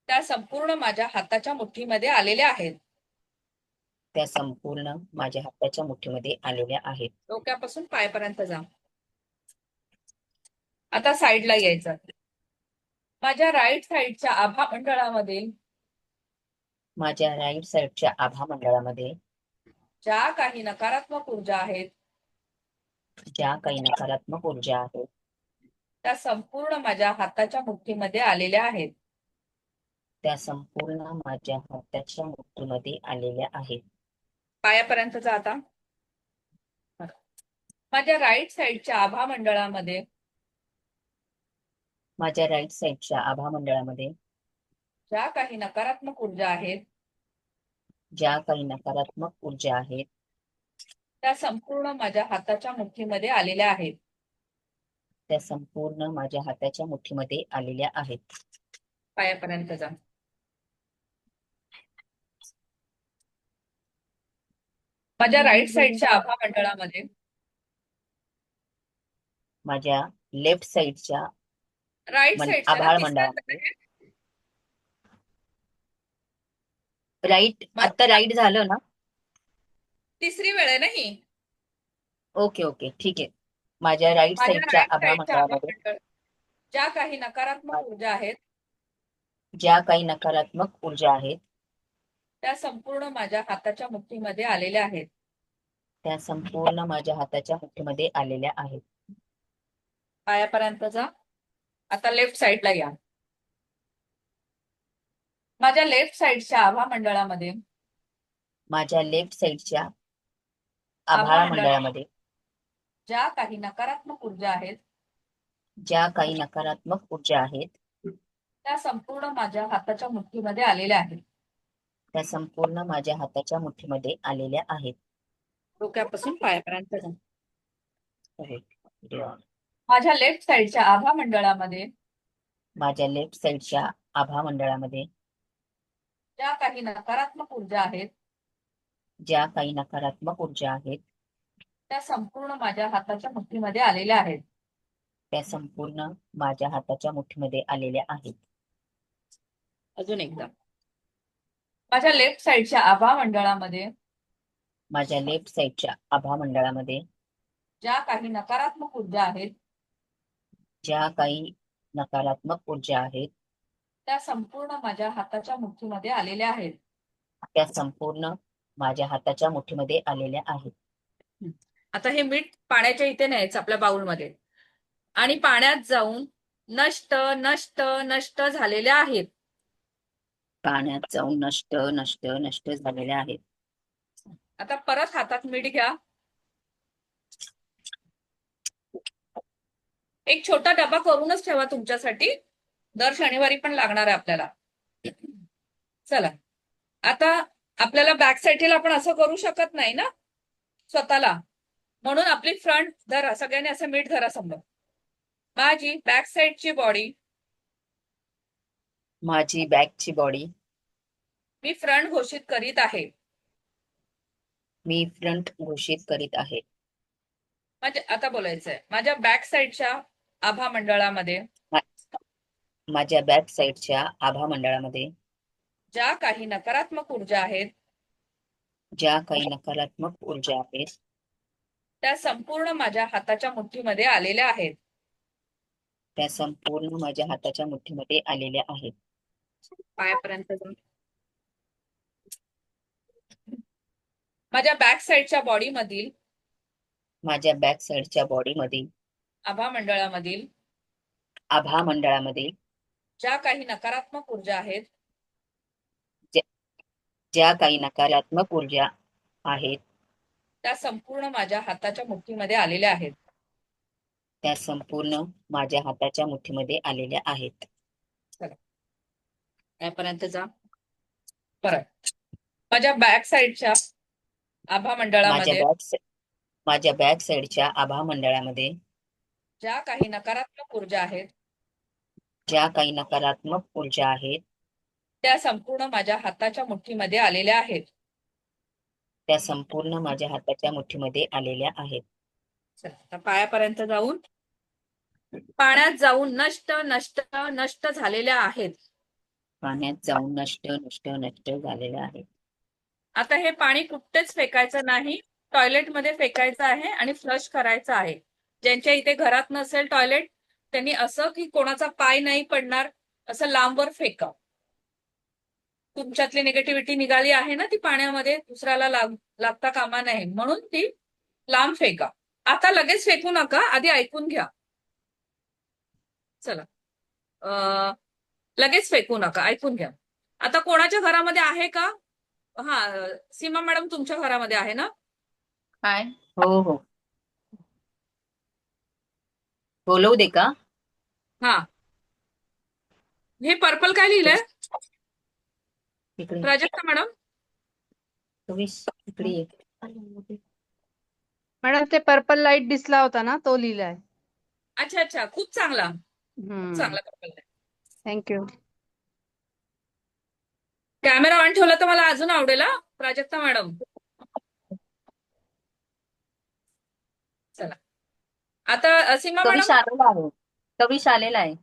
त्या संपूर्ण माझ्या हाताच्या मुठ्ठीमध्ये आलेल्या आहेत. त्या संपूर्ण माझ्या हाताच्या मुठीमध्ये आलेल्या आहेत. डोक्यापासून पायापर्यंत जा. आता साईडला यायचं. माझ्या राईट साईडच्या आभा मंडळामध्ये माझ्या राईट साईडच्या आभा मंडळामध्ये ज्या काही नकारात्मक ऊर्जा आहेत ज्या काही नकारात्मक ऊर्जा आहेत त्या संपूर्ण माझ्या हाताच्या मुठ्ठीमध्ये आलेल्या आहेत. त्या संपूर्ण माझ्या हाताच्या मुठीमध्ये आलेल्या आहेत. पायापर्यंत जा आता. माझ्या राईट साईडच्या आभा मंडळामध्ये माझ्या राईट साईडच्या आभा मंडळामध्ये ज्या काही नकारात्मक ऊर्जा आहेत ज्या काही नकारात्मक ऊर्जा आहेत त्या संपूर्ण माझ्या हाताच्या मुठ्ठीमध्ये आलेल्या आहेत. त्या संपूर्ण माझ्या हाताच्या मुठीमध्ये आलेल्या आहेत. पायापर्यंत जा. माझ्या राईट साईडच्या आभा मंडळामध्ये माझ्या लेफ्ट साईडच्या राईट साईडच्या आभाळ मंडळामध्ये राईट, आता राईट झालं ना? तिसरी वेळ आहे ना ही. ओके ओके, ठीक आहे. माझ्या राईट माझ्या साईडच्या राईट आभा साईडच्या आभा मंडळामध्ये मंडळ ज्या काही नकारात्मक ऊर्जा आहेत ज्या काही नकारात्मक ऊर्जा आहेत त्या संपूर्ण माझ्या हाताच्या मुठ्ठीमध्ये आलेल्या आहेत. त्या संपूर्ण माझ्या हाताच्या मुठीमध्ये आलेल्या आहेत. पायापर्यंत जा. आता लेफ्ट साईडला या. माझ्या लेफ्ट साईडच्या आभा मंडळामध्ये माझ्या लेफ्ट साईडच्या आभा आभाळ मंडळामध्ये मंडळामध्ये ज्या काही नकारात्मक ऊर्जा आहेत ज्या काही नकारात्मक ऊर्जा आहेत त्या संपूर्ण माझ्या हाताच्या मुठ्ठीमध्ये आलेल्या आहेत. त्या संपूर्ण माझ्या हाताच्या मुठीमध्ये आलेल्या आहेत. डोक्यापासून पायापर्यंत जा. आहे. माझ्या लेफ्ट साईडच्या आभा मंडळामध्ये माझ्या लेफ्ट साईडच्या आभा मंडळामध्ये ज्या काही नकारात्मक ऊर्जा आहेत ज्या काही नकारात्मक ऊर्जा आहेत त्या संपूर्ण माझ्या हाताच्या मुठीमध्ये आलेल्या आहेत. त्या संपूर्ण माझ्या हाताच्या मुठीमध्ये आलेल्या आहेत. अजून एकदा. माझ्या लेफ्ट साईडच्या आभा मंडळामध्ये माझ्या लेफ्ट साईडच्या आभा मंडळामध्ये ज्या काही नकारात्मक ऊर्जा आहेत ज्या काही नकारात्मक ऊर्जा आहेत त्या संपूर्ण माझ्या हाताच्या मुठीमध्ये आलेल्या आहेत. त्या संपूर्ण माझ्या हाताच्या मुठीमध्ये आलेल्या आहेत. आता हे मीठ पाण्याच्या इथे न्यायचं आपल्या बाउलमध्ये आणि पाण्यात जाऊन नष्ट नष्ट नष्ट झालेल्या आहेत. पाण्यात जाऊन नष्ट नष्ट नष्ट झालेल्या आहेत. आता परत हातात मीठ घ्या. एक छोटा डबा करूनच ठेवा तुमच्यासाठी. दर शनिवारी पण लागणार आहे आपल्याला. चला, आता आपल्याला बॅक साईडला आपण असं करू शकत नाही ना स्वतःला, म्हणून आपली फ्रंट धरा. सगळ्यांनी असं मीठ धरा समोर. माझी बॅक साईडची बॉडी माझी बॅकची बॉडी मी फ्रंट घोषित करीत आहे. मी फ्रंट घोषित करीत आहे. म्हणजे आता बोलायचंय माझ्या बॅक साईडच्या आभा मंडळामध्ये माझ्या बॅक साईडच्या आभा मंडळामध्ये ज्या काही नकारात्मक ऊर्जा आहेत ज्या काही नकारात्मक ऊर्जा आहेत त्या संपूर्ण माझ्या हाताच्या मुठीमध्ये आलेल्या आहेत. त्या संपूर्ण माझ्या हाताच्या मुठीमध्ये आलेल्या आहेत. पायापर्यंत जाऊन. माझ्या बॅक साईडच्या बॉडी मधील माझ्या बॅक साईडच्या बॉडीमधील आभा मंडळामधील आभा मंडळामध्ये ज्या काही नकारात्मक ऊर्जा आहेत ज्या काही नकारात्मक ऊर्जा आहेत त्या संपूर्ण माझ्या हाताच्या मुठीमध्ये आलेल्या आहेत. त्या संपूर्ण माझ्या हाताच्या मुठीमध्ये आलेल्या आहेत. यापर्यंत जा. परत माझ्या बॅक साईडच्या आभा मंडळामध्ये माझ्या बॅक साईडच्या आभा मंडळामध्ये ज्या काही नकारात्मक ऊर्जा आहेत ज्या काही नकारात्मक ऊर्जा आहेत त्या संपूर्ण माझ्या हाताच्या मुठीमध्ये आलेल्या आहेत. त्या संपूर्ण माझ्या हाताच्या मुठीमध्ये आलेल्या आहेत. चला, आता पायापर्यंत जाऊन पाण्यात जाऊन नष्ट नष्ट नष्ट झालेल्या आहेत. पाण्यात जाऊन नष्ट नष्ट नष्ट झालेल्या आहेत. आता हे पाणी कुठेच फेकायचं नाही, टॉयलेटमध्ये फेकायचं आहे आणि फ्लश करायचं आहे. ज्यांच्या इथे घरात नसेल टॉयलेट त्यांनी असं की कोणाचा पाय नाही पडणार असं लांबवर फेका. तुमच्यातली निगेटिव्हिटी निघाली आहे ना ती पाण्यामध्ये, दुसऱ्याला लागता कामा नये म्हणून ती लांब फेका. आता लगेच फेकू नका, आधी ऐकून घ्या. चला, लगेच फेकू नका, ऐकून घ्या. आता कोणाच्या घरामध्ये आहे का? हा, सीमा मॅडम तुमच्या घरामध्ये आहे ना? काय? हो हो, बोलवू दे का? हा, हे पर्पल काय लिहिलंय इकडे प्राजक्ता मॅडम? इकडे ये. मॅडम ते पर्पल लाईट दिसला होता ना तो लिहिलाय. अच्छा अच्छा, खूप चांगला, खूप चांगला पर्पल आहे. थँक्यू. कॅमेरा ऑन ठेवला तर मला अजून आवडेल हा प्राजक्ता मॅडम. चला, आता सीमा कविश मॅडम आलेला आहे. कविश आलेला आहे.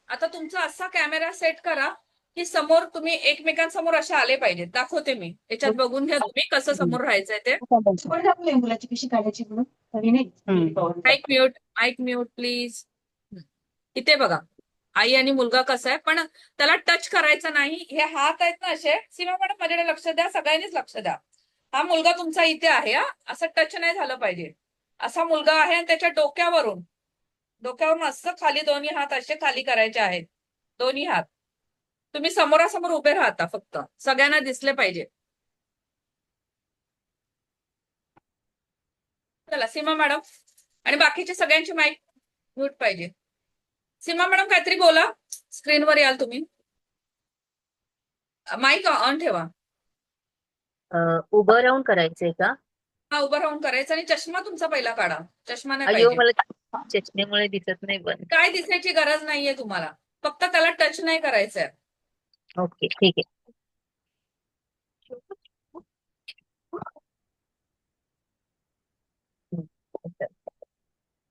आता तुमचा असा कॅमेरा सेट करा की समोर तुम्ही एकमेकांसमोर असे आले पाहिजेत. दाखवते मी याच्यात, बघून घ्या तुम्ही कसं समोर राहायचंय ते. मुलाची कशी काढायची म्हणून तरी नाही. Mic mute please. इथे बघा आई आणि मुलगा कसा आहे, पण त्याला टच करायचं नाही. हे हात आहेत ना असे. सीमा मॅडम माझ्याकडे लक्ष द्या, सगळ्यांनीच लक्ष द्या. हा मुलगा तुमचा इथे आहे, हा असं टच नाही झालं पाहिजे. असा मुलगा आहे आणि त्याच्या डोक्यावरून असं खाली दोन्ही हात असे खाली करायचे आहेत. दोन्ही हात तुम्ही समोरासमोर उभे राहता, फक्त सगळ्यांना दिसले पाहिजे. चला सीमा मॅडम, आणि बाकीचे सगळ्यांची माईक म्यूट पाहिजे. सीमा मॅडम काहीतरी बोला, स्क्रीनवर याल तुम्ही. माईक ऑन ठेवा. उभं राहून करायचंय का? हा, उभं राहून करायचं आणि चष्मा तुमचा पहिला काढा. चष्मा नाही अय्यो, पाहिजे. मला चष्म्यामुळे दिसत नाही पण. काय दिसायची गरज नाहीये तुम्हाला. फक्त त्याला टच नाही करायचंय. ओके, ठीक आहे.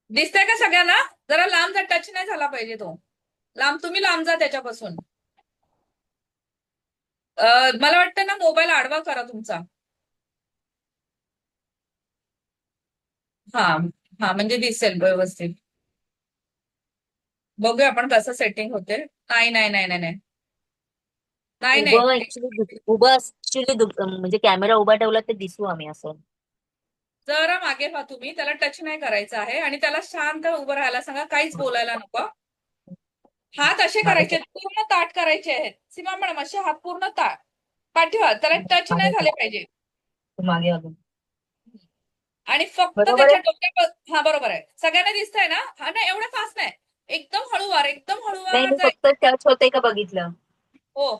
दिसतंय का सगळ्यांना? जरा लांब जा, टच नाही झाला पाहिजे तो. तुम्ही लांब जा त्याच्यापासून. मला वाटतं ना, मोबाईल आडवा करा तुमचा. हा हा, म्हणजे दिसेल व्यवस्थित. बघूया आपण कसं सेटिंग होते. नाही नाही नाही नाही नाही नाही उभं नाही. ऍक्च्युली उभं ऍक्च्युली म्हणजे कॅमेरा उभा ठेवला तर दिसू आम्ही असं. जरा मागे व्हा तुम्ही. त्याला टच नाही करायचं आहे आणि त्याला शांत उभं राहायला सांगा. काहीच बोलायला नको. हात असे करायचे, पूर्ण ताट करायचे आहेत. सीमा मॅडम, असे हात पूर्ण ताट पाठीवा. त्याला टच नाही झाले पाहिजे. मागे अजून आणि फक्त बरोबर त्याच्या आहे. डोक्यावर. हा, बरोबर आहे. सगळ्यांना दिसतंय ना? हा, नाही एवढं फास्ट नाही. एकदम हळूवार, एकदम नाही, हळूवार मी जायचं. फक्त टच होते का बघितलं. हो,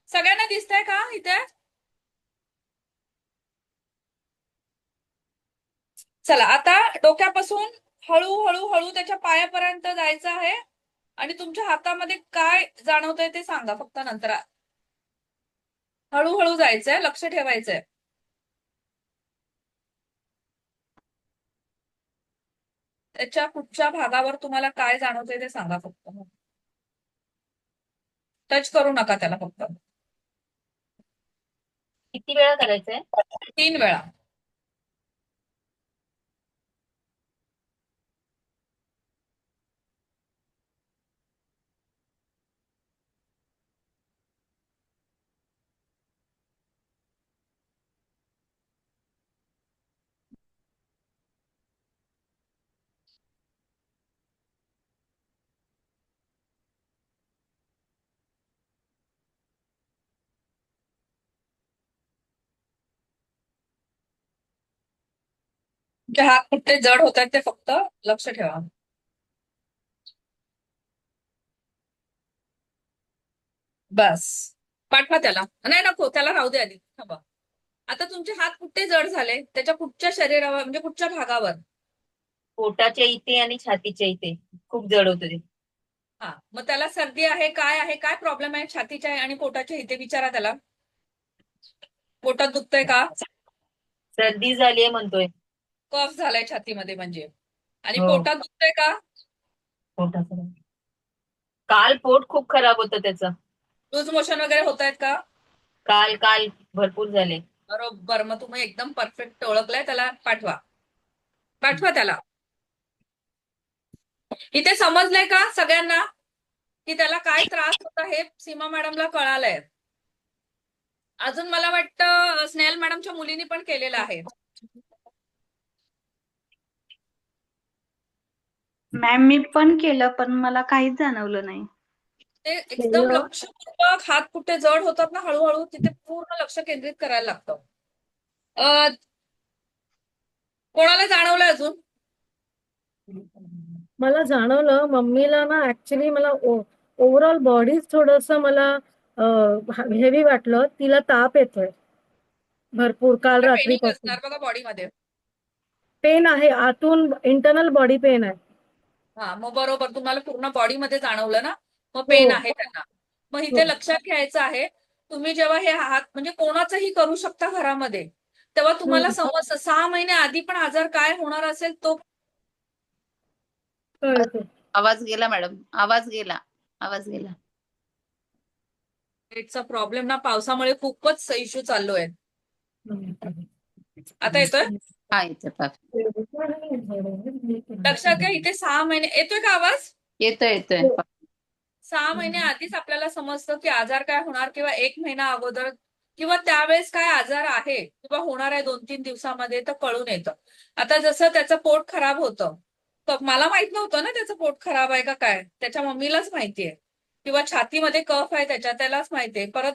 सगळ्यांना दिसतंय का इथे? चला, आता डोक्यापासून हळूहळू हळू त्याच्या पायापर्यंत जायचं आहे. आणि तुमच्या हातामध्ये काय जाणवतंय ते सांगा फक्त नंतर. हळूहळू जायचंय, लक्ष ठेवायचंय. त्याच्या कुठच्या भागावर तुम्हाला काय जाणवतंय ते सांगा फक्त. टच करू नका त्याला फक्त. किती वेळा करायचंय? 3 वेळा. तुमचे हात कुठे जड होत आहेत ते फक्त लक्ष ठेवा. बस, पाठवा त्याला. नाही, नको, त्याला राहू दे आधी. थांबा. आता तुमचे हात कुठे जड झाले? त्याच्या कुठच्या शरीरावर, म्हणजे कुठच्या भागावर? पोटाच्या इथे आणि छातीच्या इथे खूप जड होत ते. हा, मग त्याला सर्दी आहे, काय प्रॉब्लेम आहे छातीच्या आणि पोटाच्या इथे? विचारा त्याला. पोटात दुखतंय का? सर्दी झालीये म्हणतोय. कफ झालाय छातीमध्ये म्हणजे. आणि हो. पोटात दुखतंय का? पोटाचं काल पोट खूप खराब होतं त्याचं. लूज मोशन वगैरे होत आहेत का? काल काल भरपूर झाले. बरोबर, मग तुम्ही एकदम परफेक्ट ओळखलाय. त्याला पाठवा. पाठवा त्याला. इथे समजलंय का सगळ्यांना की त्याला काय त्रास होता? हे सीमा मॅडमला कळालंय. अजून मला वाटतं स्नेहल मॅडमच्या मुलीने पण केलेलं आहे. मॅम, मी पण केलं, पण मला काहीच जाणवलं नाही. ते एकदम लक्षपूर्वक हात कुठे जड होतात ना, हळूहळू तिथे पूर्ण लक्ष केंद्रित करायला लागतं. कोणाला जाणवलं अजून? मला जाणवलं मम्मीला ना, ऍक्च्युली मला ओव्हरऑल बॉडीज थोडस मला हेवी वाटलं. तिला ताप येतोय भरपूर काल पेनिंग रात्रीपासून. असणार बघा बॉडीमध्ये. पेन आहे, आतून इंटरनल बॉडी पेन आहे. हा, मग बरोबर, तुम्हाला पूर्ण बॉडीमध्ये जाणवलं ना, मग हो पेन आहे त्यांना. मग इथे हो लक्षात घ्यायचं आहे, तुम्ही जेव्हा हे हात म्हणजे कोणाचंही करू शकता घरामध्ये, तेव्हा तुम्हाला हम्म, समजतं 6 महिने आधी पण आजार काय होणार असेल तो. कळतं. आवाज गेला मॅडम, आवाज गेला, आवाज गेला. पेटचा प्रॉब्लेम ना, पावसामुळे खूपच इश्यू चालू आहे. आता येतोय? हा, येतोय लक्षात घ्या, इथे 6 महिने. येतोय का आवाज? येतोय येतोय. 6 महिने आधीच आपल्याला समजतं की आजार काय होणार, किंवा 1 महिना अगोदर, किंवा त्यावेळेस काय आजार आहे किंवा होणार आहे 2-3 दिवसामध्ये, तर कळून येतं. आता जसं त्याचं पोट खराब होतं, तर मला माहित नव्हतं ना त्याचं पोट खराब आहे का काय. त्याच्या मम्मीलाच माहितीये. किंवा छातीमध्ये कफ आहे त्यालाच माहितीये. परत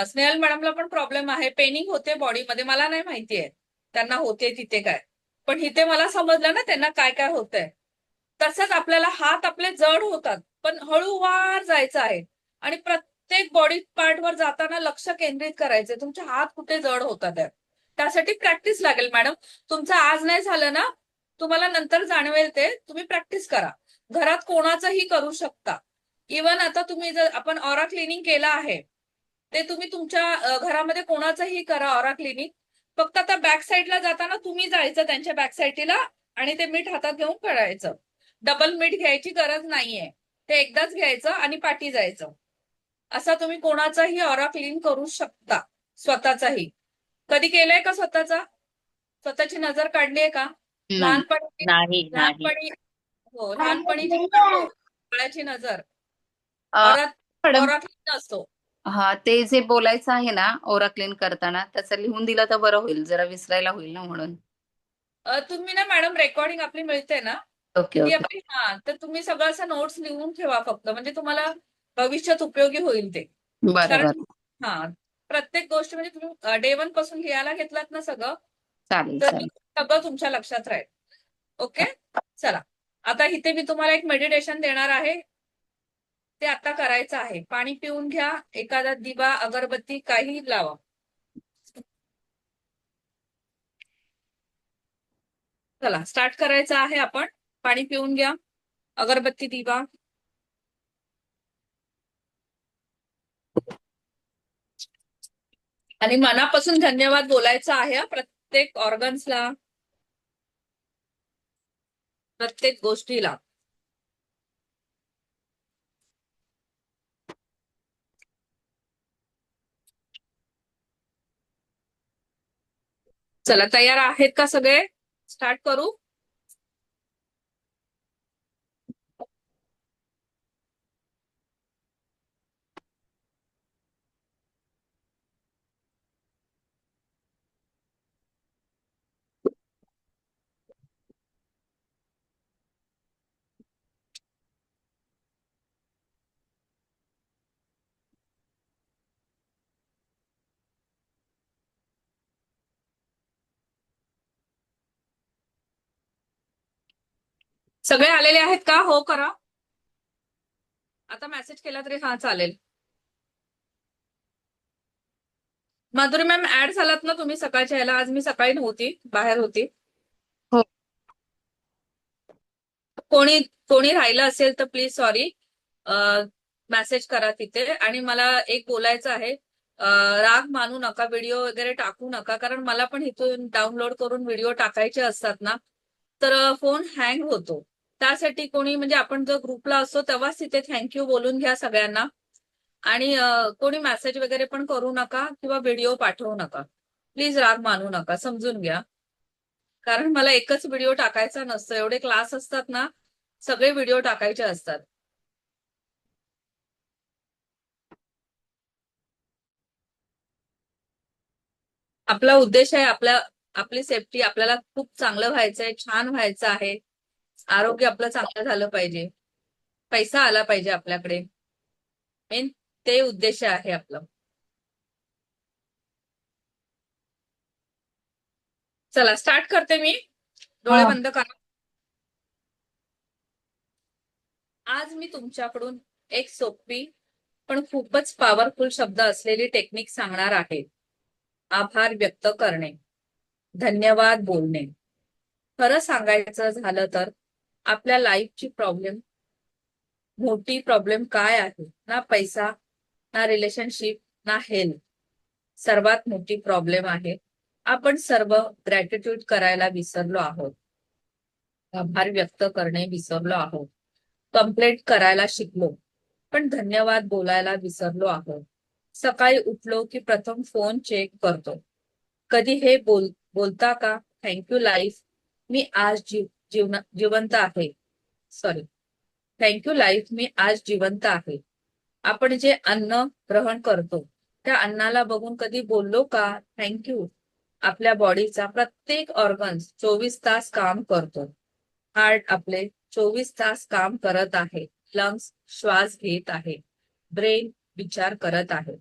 स्नेहल मॅडमला पण प्रॉब्लेम आहे, पेनिंग होते बॉडीमध्ये. मला नाही माहितीये त्यांना होते तिथे काय, पण इथे मला समजलं ना त्यांना काय काय होतंय. तसंच आपल्याला हात आपले जड होतात, पण हळूवार जायचं आहे. आणि प्रत्येक बॉडी पार्टवर जाताना लक्ष केंद्रित करायचंय. तुमचे हात कुठे जड होतात आहेत. त्यासाठी प्रॅक्टिस लागेल मॅडम. तुमचं आज नाही झालं ना, तुम्हाला नंतर जाणवेल ते. तुम्ही प्रॅक्टिस करा. घरात कोणाचंही करू शकता. इवन आता तुम्ही जर आपण ऑरा क्लिनिंग केलं आहे, ते तुम्ही तुमच्या घरामध्ये कोणाचंही करा ऑरा क्लिनिंग. फक्त आता बॅक साईडला जाताना तुम्ही जायचं त्यांच्या बॅक साईडला आणि ते मीठ हातात घेऊन करायचं. डबल मीठ घ्यायची गरज नाहीये. ते एकदाच घ्यायचं आणि पाठी जायचं. असा तुम्ही कोणाचाही ऑरा क्लीन करू शकता. स्वतःचाही. कधी केलंय का स्वतःचा? स्वतःची नजर काढली आहे का? नाही लहानपणी नाही नाही लहानपणी हो लहानपणी जी काढतो डोळ्याची नजर ऑरा मॅडम ऑरा क्लीन असतो. हा ते जे बोलायचं आहे ना ओरा क्लीन करताना त्याचं लिहून दिलं तर बरं होईल, जरा विसरायला होईल ना म्हणून. तुम्ही ना मॅडम रेकॉर्डिंग आपली मिळते ना, ओके ती ओके आपली तर तुम्ही सगळं असं नोट्स लिहून ठेवा फक्त. म्हणजे तुम्हाला भविष्यात उपयोगी होईल ते. बरं कारण बरं हा प्रत्येक गोष्ट म्हणजे तुम्ही डे 1 पासून लिहायला घेतलात ना सगळं, चालेल तर चालेल. सगळं तुमच्या लक्षात राहील. ओके, चला. आता इथे मी तुम्हाला एक मेडिटेशन देणार आहे. ते आता करायचं आहे. पाणी पिऊन घ्या. एखादा दिवा, अगरबत्ती काही लावा. चला स्टार्ट करायचं आहे आपण. पाणी पिऊन घ्या. अगरबत्ती, दिवा. आणि मनापासून धन्यवाद बोलायचं आहे प्रत्येक ऑर्गन्सला, प्रत्येक गोष्टीला. चला तयार आहेत का सगळे? स्टार्ट करू. सगळे आलेले आहेत का? हो करा. आता मेसेज केला तरी हा चालेल. माधुरी मॅम ऍड झालात ना तुम्ही सकाळच्या याला? आज मी सकाळी नव्हती, बाहेर होती. हो. कोणी कोणी राहिलं असेल तर प्लीज सॉरी, मेसेज करा तिथे. आणि मला एक बोलायचं आहे, राग मानू नका, व्हिडिओ वगैरे टाकू नका. कारण मला पण इथून डाउनलोड करून व्हिडिओ टाकायचे असतात ना, तर फोन हँग होतो. त्यासाठी कोणी म्हणजे आपण जर ग्रुपला असतो तेव्हाच तिथे थँक्यू बोलून घ्या सगळ्यांना. आणि कोणी मेसेज वगैरे पण करू नका किंवा व्हिडिओ पाठवू नका. प्लीज राग मानू नका, समजून घ्या. कारण मला एकच व्हिडिओ टाकायचा नसतो. एवढे क्लास असतात ना, सगळे व्हिडिओ टाकायचे असतात. आपला उद्देश आहे आपली सेफ्टी. आपल्याला खूप चांगलं व्हायचंय, छान व्हायचं आहे. आरोग्य आपलं चांगलं झालं पाहिजे. पैसा आला पाहिजे आपल्याकडे. मेन ते उद्देश आहे आपलं. चला स्टार्ट करते मी. डोळे हा. बंद करा. आज मी तुमच्याकडून एक सोपी पण खूपच पॉवरफुल शब्द असलेली टेक्निक सांगणार आहे. आभार व्यक्त करणे, धन्यवाद बोलणे. खरं सांगायचं झालं तर आपल्या लाईफची मोठी प्रॉब्लेम काय आहे? ना पैसा, ना रिलेशनशिप, ना हेल्थ. सर्वात मोठी प्रॉब्लेम आहे आपण सर्व ग्रॅटिट्यूड करायला विसरलो आहोत. आभार व्यक्त करणे विसरलो आहोत. कंप्लेंट करायला शिकलो, पण धन्यवाद बोलायला विसरलो आहोत. सकाळी उठलो की प्रथम फोन चेक करतो. कधी हे बोलता का, थँक्यू लाईफ, मी आज जिवंत आहे. सॉरी, थँक्यू लाईफ, मी आज जिवंत आहे. आपण जे अन्न ग्रहण करतो त्या अन्नाला बघून कधी बोललो का थँक्यू? आपल्या बॉडीचा प्रत्येक ऑर्गन्स 24 तास काम करतो. हार्ट आपले 24 तास काम करत आहे. लंग्स श्वास घेत आहे. ब्रेन विचार करत आहे.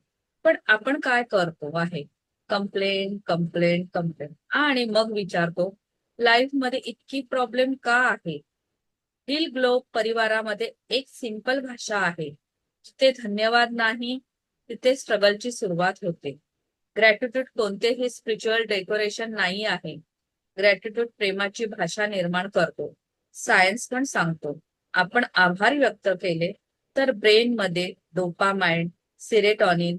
पण आपण काय करतो आहे? Complaint complaint complaint. आणि मग विचारतो लाईफ मध्ये इतकी प्रॉब्लेम का आहे? हिल ग्लोब परिवारामध्ये एक सिंपल भाषा आहे, जिथे धन्यवाद नाही, तिथे स्ट्रगलची सुरुवात होते. ग्रॅटिट्यूड कोणतेही स्पिरिच्युअल डेकोरेशन नाही आहे. ग्रॅटिट्यूड प्रेमाची भाषा निर्माण करतो. सायन्स पण सांगतो, आपण आभार व्यक्त केले तर ब्रेन मध्ये डोपामाइन, सेरोटोनिन,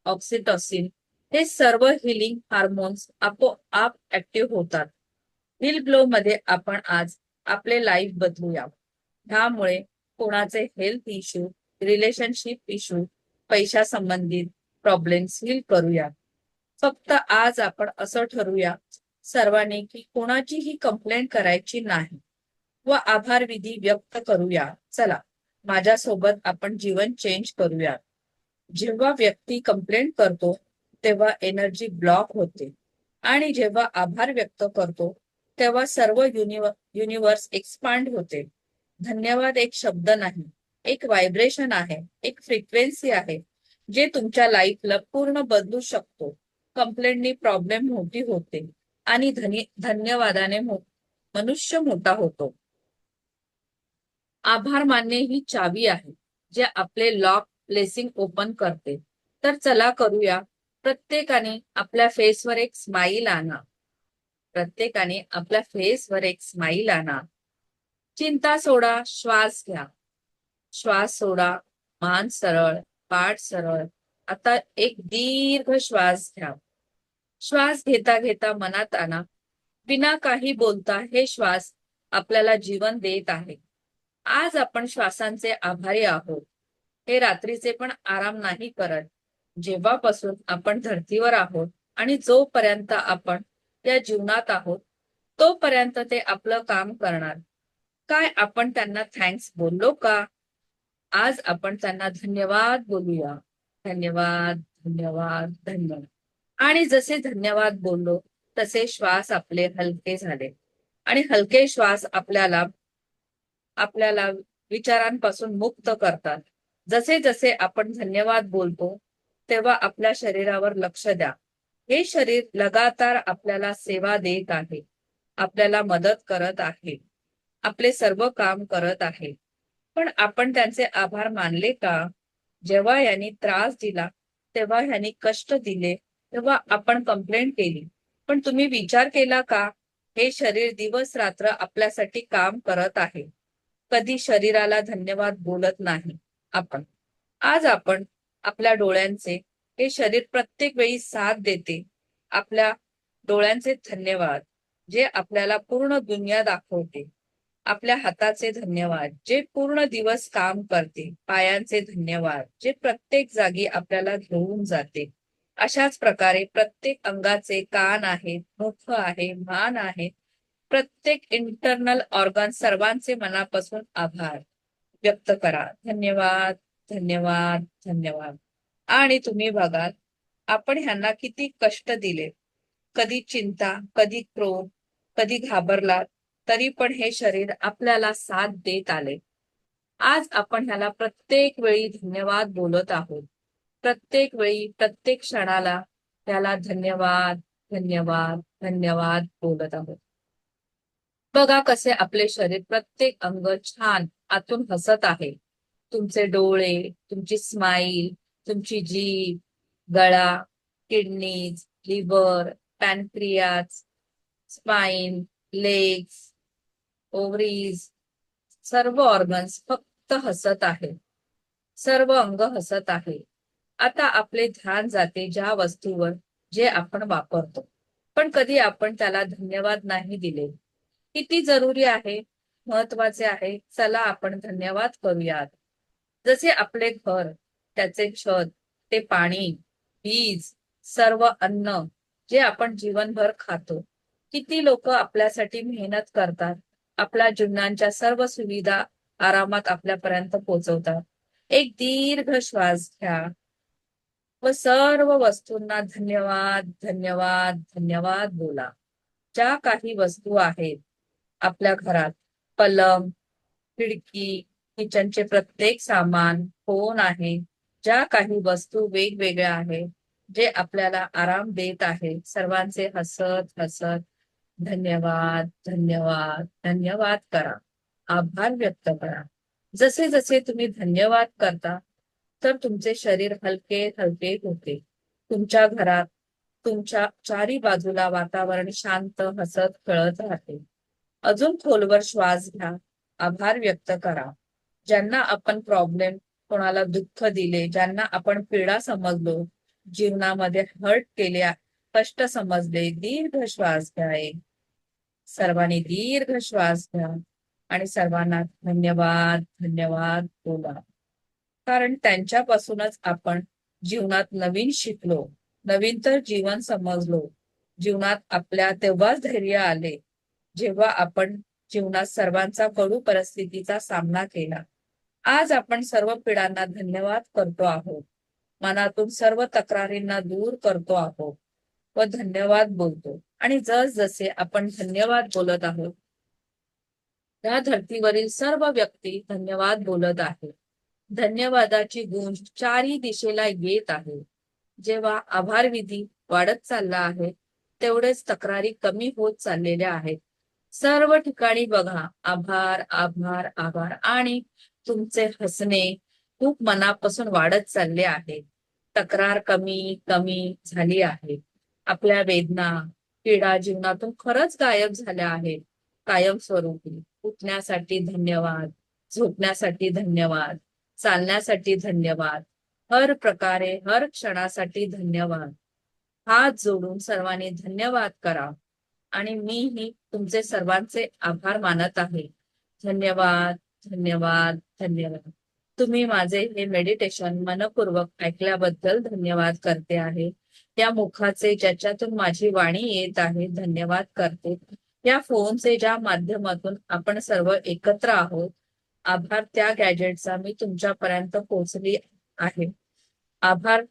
ऑक्सिटोसिन हे सर्व हिलिंग हार्मोन्स आपोआप ऍक्टिव्ह होतात. हिल ग्लो मध्ये आपण आज आपले लाईफ बदलूया. ह्यामुळे कोणाचे हेल्थ इश्यू, रिलेशनशिप इश्यू, पैशा संबंधित प्रॉब्लेम्स हिल करूया. फक्त आज आपण असं ठरवूया सर्वांनी की कोणाचीही कंप्लेंट करायची नाही व आभार विधी व्यक्त करूया. चला माझ्यासोबत आपण जीवन चेंज करूया. जेव्हा व्यक्ती कंप्लेंट करतो तेव्हा एनर्जी ब्लॉक होते आणि जेव्हा आभार व्यक्त करतो तेव्हा सर्व युनिवर्स एक्सपांड होते. धन्यवाद एक शब्द नाही, एक व्हायब्रेशन आहे, एक फ्रिक्वेन्सी आहे जे तुमच्या लाईफला पूर्ण बदलू शकतो. कंप्लेंटनी प्रॉब्लेम मोठी होते आणि धन्यवादाने मनुष्य मोठा होतो. आभार मानणे ही चावी आहे जे आपले लॉक ब्लेसिंग ओपन करते. तर चला करूया. प्रत्येकाने आपल्या फेसवर एक स्माईल आणा. प्रत्येकाने आपल्या फेसवर एक स्माईल आणा. चिंता सोडा, श्वास घ्या. श्वास सोडा, मान सरळ, पाठ सरळ. आता एक दीर्घ श्वास घ्या. श्वास घेता घेता मनात आणा, बिना काही बोलता हे श्वास आपल्याला जीवन देत आहे. आज आपण श्वासांचे आभारी आहोत. हे रात्रीचे पण आराम नाही करत. जेव्हापासून आपण धर्तीवर आहोत आणि जोपर्यंत आपण या जीवनात आहोत तोपर्यंत ते आपलं काम करणार. काय आपण त्यांना थँक्स बोललो का? आज आपण त्यांना धन्यवाद बोलूया. धन्यवाद, धन्यवाद, धन्यवाद. आणि जसे धन्यवाद बोललो तसे श्वास आपले हलके झाले आणि हलके श्वास आपल्याला विचारांपासून मुक्त करतात. जसे जसे आपण धन्यवाद बोलतो तेव्हा आपल्या शरीरावर लक्ष द्या. हे शरीर लगातार आपल्याला सेवा देत आहे, आपल्याला मदत करत आहे, आपले सर्व काम करत आहे. पण आपण त्यांचे आभार मानले का? जेव्हा यांनी त्रास दिला, तेव्हा ह्यांनी कष्ट दिले, तेव्हा आपण कंप्लेंट केली. पण तुम्ही विचार केला का? हे शरीर दिवस रात्र आपल्यासाठी काम करत आहे. कधी शरीराला धन्यवाद बोलत नाही आपण. आज आपण आपल्या डोळ्यांचे, हे शरीर प्रत्येक वेळी साथ देते, आपल्या डोळ्यांचे धन्यवाद जे आपल्याला पूर्ण दुनिया दाखवते. आपल्या हाताचे धन्यवाद जे पूर्ण दिवस काम करते. पायांचे धन्यवाद जे प्रत्येक जागी आपल्याला घेऊन जाते. अशाच प्रकारे प्रत्येक अंगाचे कान आहेत, मुख आहे, मान आहे, प्रत्येक इंटरनल ऑर्गन सर्वांचे मनापासून आभार व्यक्त करा. धन्यवाद, धन्यवाद, धन्यवाद. आणि तुम्ही बघाल आपण ह्यांना किती कष्ट दिले. कधी चिंता, कधी क्रोध, कधी घाबरला, तरी पण हे शरीर आपल्याला साथ देत आले. आज आपण ह्याला प्रत्येक वेळी धन्यवाद बोलत आहोत. प्रत्येक वेळी, प्रत्येक क्षणाला त्याला धन्यवाद, धन्यवाद, धन्यवाद बोलत आहोत. बघा कसे आपले शरीर, प्रत्येक अंग छान आतून हसत आहे. तुमचे डोळे, तुमची स्माईल, तुमची जीभ, गळा, kidneys, liver, pancreas, spine, legs, ovaries, सर्व ऑर्गन्स फक्त हसत आहे. सर्व अंग हसत आहे. आता आपले ध्यान जाते ज्या वस्तूवर जे आपण वापरतो, पण कधी आपण त्याला धन्यवाद नाही दिले. किती जरुरी आहे, महत्वाचे आहे. चला आपण धन्यवाद करूयात. जसे आपले घर, त्याचे छत, ते पाणी, वीज, सर्व अन्न जे आपण जीवनभर खातो. किती लोक आपल्यासाठी मेहनत करतात, आपल्या जीवनाच्या सर्व सुविधा आरामात आपल्यापर्यंत पोहोचवतात. एक दीर्घ श्वास घ्या व सर्व वस्तूंना धन्यवाद, धन्यवाद, धन्यवाद बोला. ज्या काही वस्तू आहेत आपल्या घरात, पलंग, खिडकी, किचनचे प्रत्येक सामान, फोन आहे, ज्या काही वस्तू वेगवेगळ्या आहेत जे आपल्याला आराम देत आहे, सर्वांचे हसत हसत धन्यवाद, धन्यवाद, धन्यवाद करा. आभार व्यक्त करा. जसे जसे तुम्ही धन्यवाद करता तर तुमचे शरीर हलके हलके होते. तुमच्या घरात, तुमच्या चारी बाजूला वातावरण शांत, हसत खेळत राहते. अजून खोलवर श्वास घ्या. आभार व्यक्त करा. ज्यांना आपण प्रॉब्लेम, कोणाला दुःख दिले, ज्यांना आपण पीडा समजलो, जीवनामध्ये हर्ट केले, कष्ट समजले, दीर्घ श्वास घ्या. सर्वांनी दीर्घ श्वास घ्या आणि सर्वांना धन्यवाद धन्यवाद बोला. कारण त्यांच्यापासूनच आपण जीवनात नवीन शिकलो, नवीन तर जीवन समजलो. जीवनात आपल्या तेव्हाच धैर्य आले जेव्हा आपण जीवनात सर्वांचा कडू परिस्थितीचा सामना केला. आज आपण सर्व पिढ्यांना धन्यवाद करतो आहोत. मनातून सर्व तक्रारींना दूर करतो आहोत व धन्यवाद बोलतो. आणि जसजसे आपण धन्यवाद बोलत आहोत, या धर्तीवरील सर्व व्यक्ती धन्यवाद बोलत आहेत. धन्यवादाची गूंज चारही दिशेला येत आहे. जेव्हा आभार विधी वाढत चालला आहे, तेवढेच तक्रारी कमी होत चाललेल्या आहेत. सर्व ठिकाणी बघा आभार आभार आभार, आणि तुमचे हसणे खूप मनापासून वाढत चालले आहे. तक्रार कमी कमी झाली आहे. आपल्या वेदना, पीडा जीवनातून खरंच गायब झाल्या आहेत कायमस्वरूपी. उठण्यासाठी धन्यवाद, झोपण्यासाठी धन्यवाद, चालण्यासाठी धन्यवाद, हर प्रकारे हर क्षणासाठी धन्यवाद. हात जोडून सर्वांनी धन्यवाद करा. आणि मीही तुमचे सर्वांचे आभार मानत आहे. धन्यवाद धन्यवाद धन्यवाद. तुम्ही माझे हे मेडिटेशन मनपूर्वक ऐकल्याबद्दल धन्यवाद करते आहे. या मुखाचे ज्याच्यातून माझी वाणी येत आहे धन्यवाद करते. या फोनचे ज्या माध्यमातून आपण सर्व एकत्र आहोत, आभार त्या गॅजेटचा मी तुमच्यापर्यंत पोहोचली आहे. आभार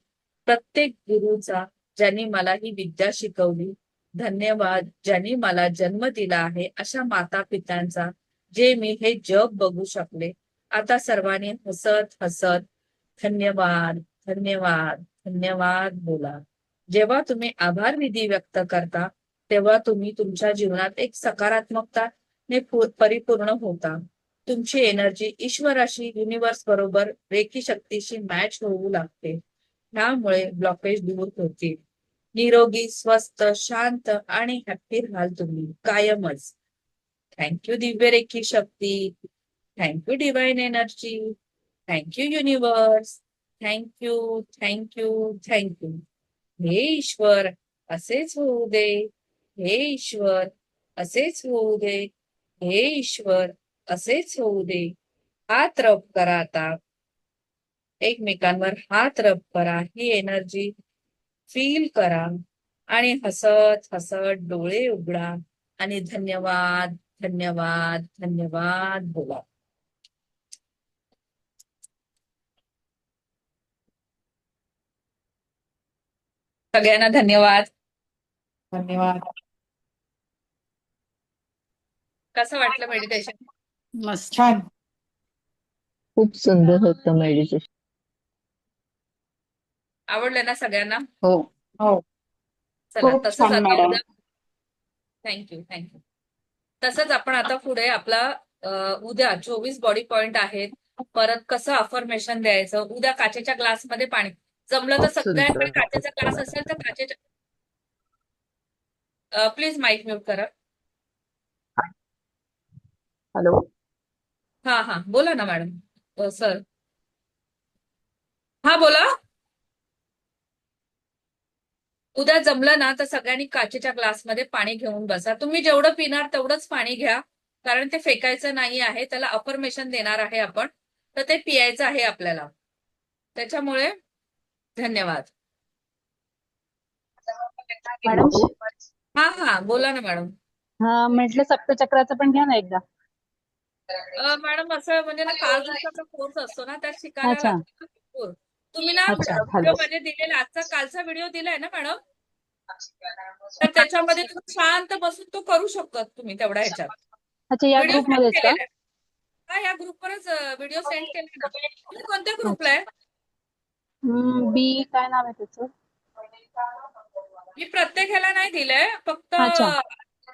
प्रत्येक गुरुचा ज्यांनी मला ही विद्या शिकवली. धन्यवाद ज्यांनी मला जन्म दिला आहे अशा माता पित्यांचा, जे मी हे जग बघू शकले. आता सर्वांनी हसत हसत धन्यवाद धन्यवाद धन्यवाद बोला. जेव्हा तुम्ही आभार विधी व्यक्त करता, तेव्हा तुम्ही तुमच्या जीवनात एक सकारात्मकताने परिपूर्ण होता. तुमची एनर्जी ईश्वराशी, युनिवर्स बरोबर, रेखी शक्तीशी मॅच होऊ लागते. त्यामुळे ब्लॉकेज दूर होतील. निरोगी, स्वस्थ, शांत आणि हॅप्पी राहाल तुम्ही कायमच. थँक्यू दिव्य रेखी शक्ती. Thank you divine energy. Thank you universe. Thank you thank you thank you. हे ईश्वर असेच होऊ दे. हे ईश्वर असेच होऊ दे. हे ईश्वर असेच होऊ दे. हात रब करा आता. एकमेकांवर हात रब करा. ही एनर्जी फील करा आणि हसत हसत डोळे उघडा आणि धन्यवाद धन्यवाद धन्यवाद बोला. सगळ्यांना धन्यवाद. धन्यवाद. कसं वाटलं मेडिटेशन? मस्त. छान. खूप सुंदर होतं मेडिटेशन. आवडलं ना सगळ्यांना? हो. हो. चला खूप तसंच छान आता मॅडम. उद्या. Thank you thank you. तसंच आपण आता पुढे आपला उद्या 24 बॉडी पॉइंट आहेत. परत कसं अफर्मेशन द्यायचं, उद्या काचेच्या ग्लासमध्ये पाणी. जमलं तर सगळ्यांकडे काचेचा ग्लास असेल तर काचेच्या. प्लीज माईक म्यूट करा. हॅलो. हा हा बोला ना मॅडम. सर हा बोला. उद्या जमलं ना तर सगळ्यांनी काचेच्या ग्लासमध्ये पाणी घेऊन बसा. तुम्ही जेवढं पिणार तेवढंच पाणी घ्या, कारण ते फेकायचं नाही आहे. त्याला अफर्मेशन देणार आहे आपण, तर ते पियायचं आहे आपल्याला. त्याच्यामुळे धन्यवाद. मॅडम हा हा बोला ना मॅडम. हा म्हटलं सप्तचक्राचं पण घ्या ना एकदा. मॅडम असं म्हणजे ना 5 दिवसाचा कोर्स असतो ना, त्यात शिकायला अच्छा. लागतं भरपूर. तुम्ही ना अच्छा, व्हिडिओ चालेल. मध्ये दिलेला कालचा व्हिडिओ दिलाय ना मॅडम, तर त्याच्यामध्ये तुम्ही शांत बसून तो करू शकता तुम्ही तेवढ्या ह्याच्यात. अच्छा, या व्हिडिओ ग्रुप सेंड मध्येच का? केलेला आहे. हा या ग्रुपवरच व्हिडिओ सेंड केले ना. तुम्ही कोणत्या ग्रुपला आहे? बी काय नाव आहे त्याचं? मी प्रत्येक ह्याला नाही दिलंय, फक्त अच्छा.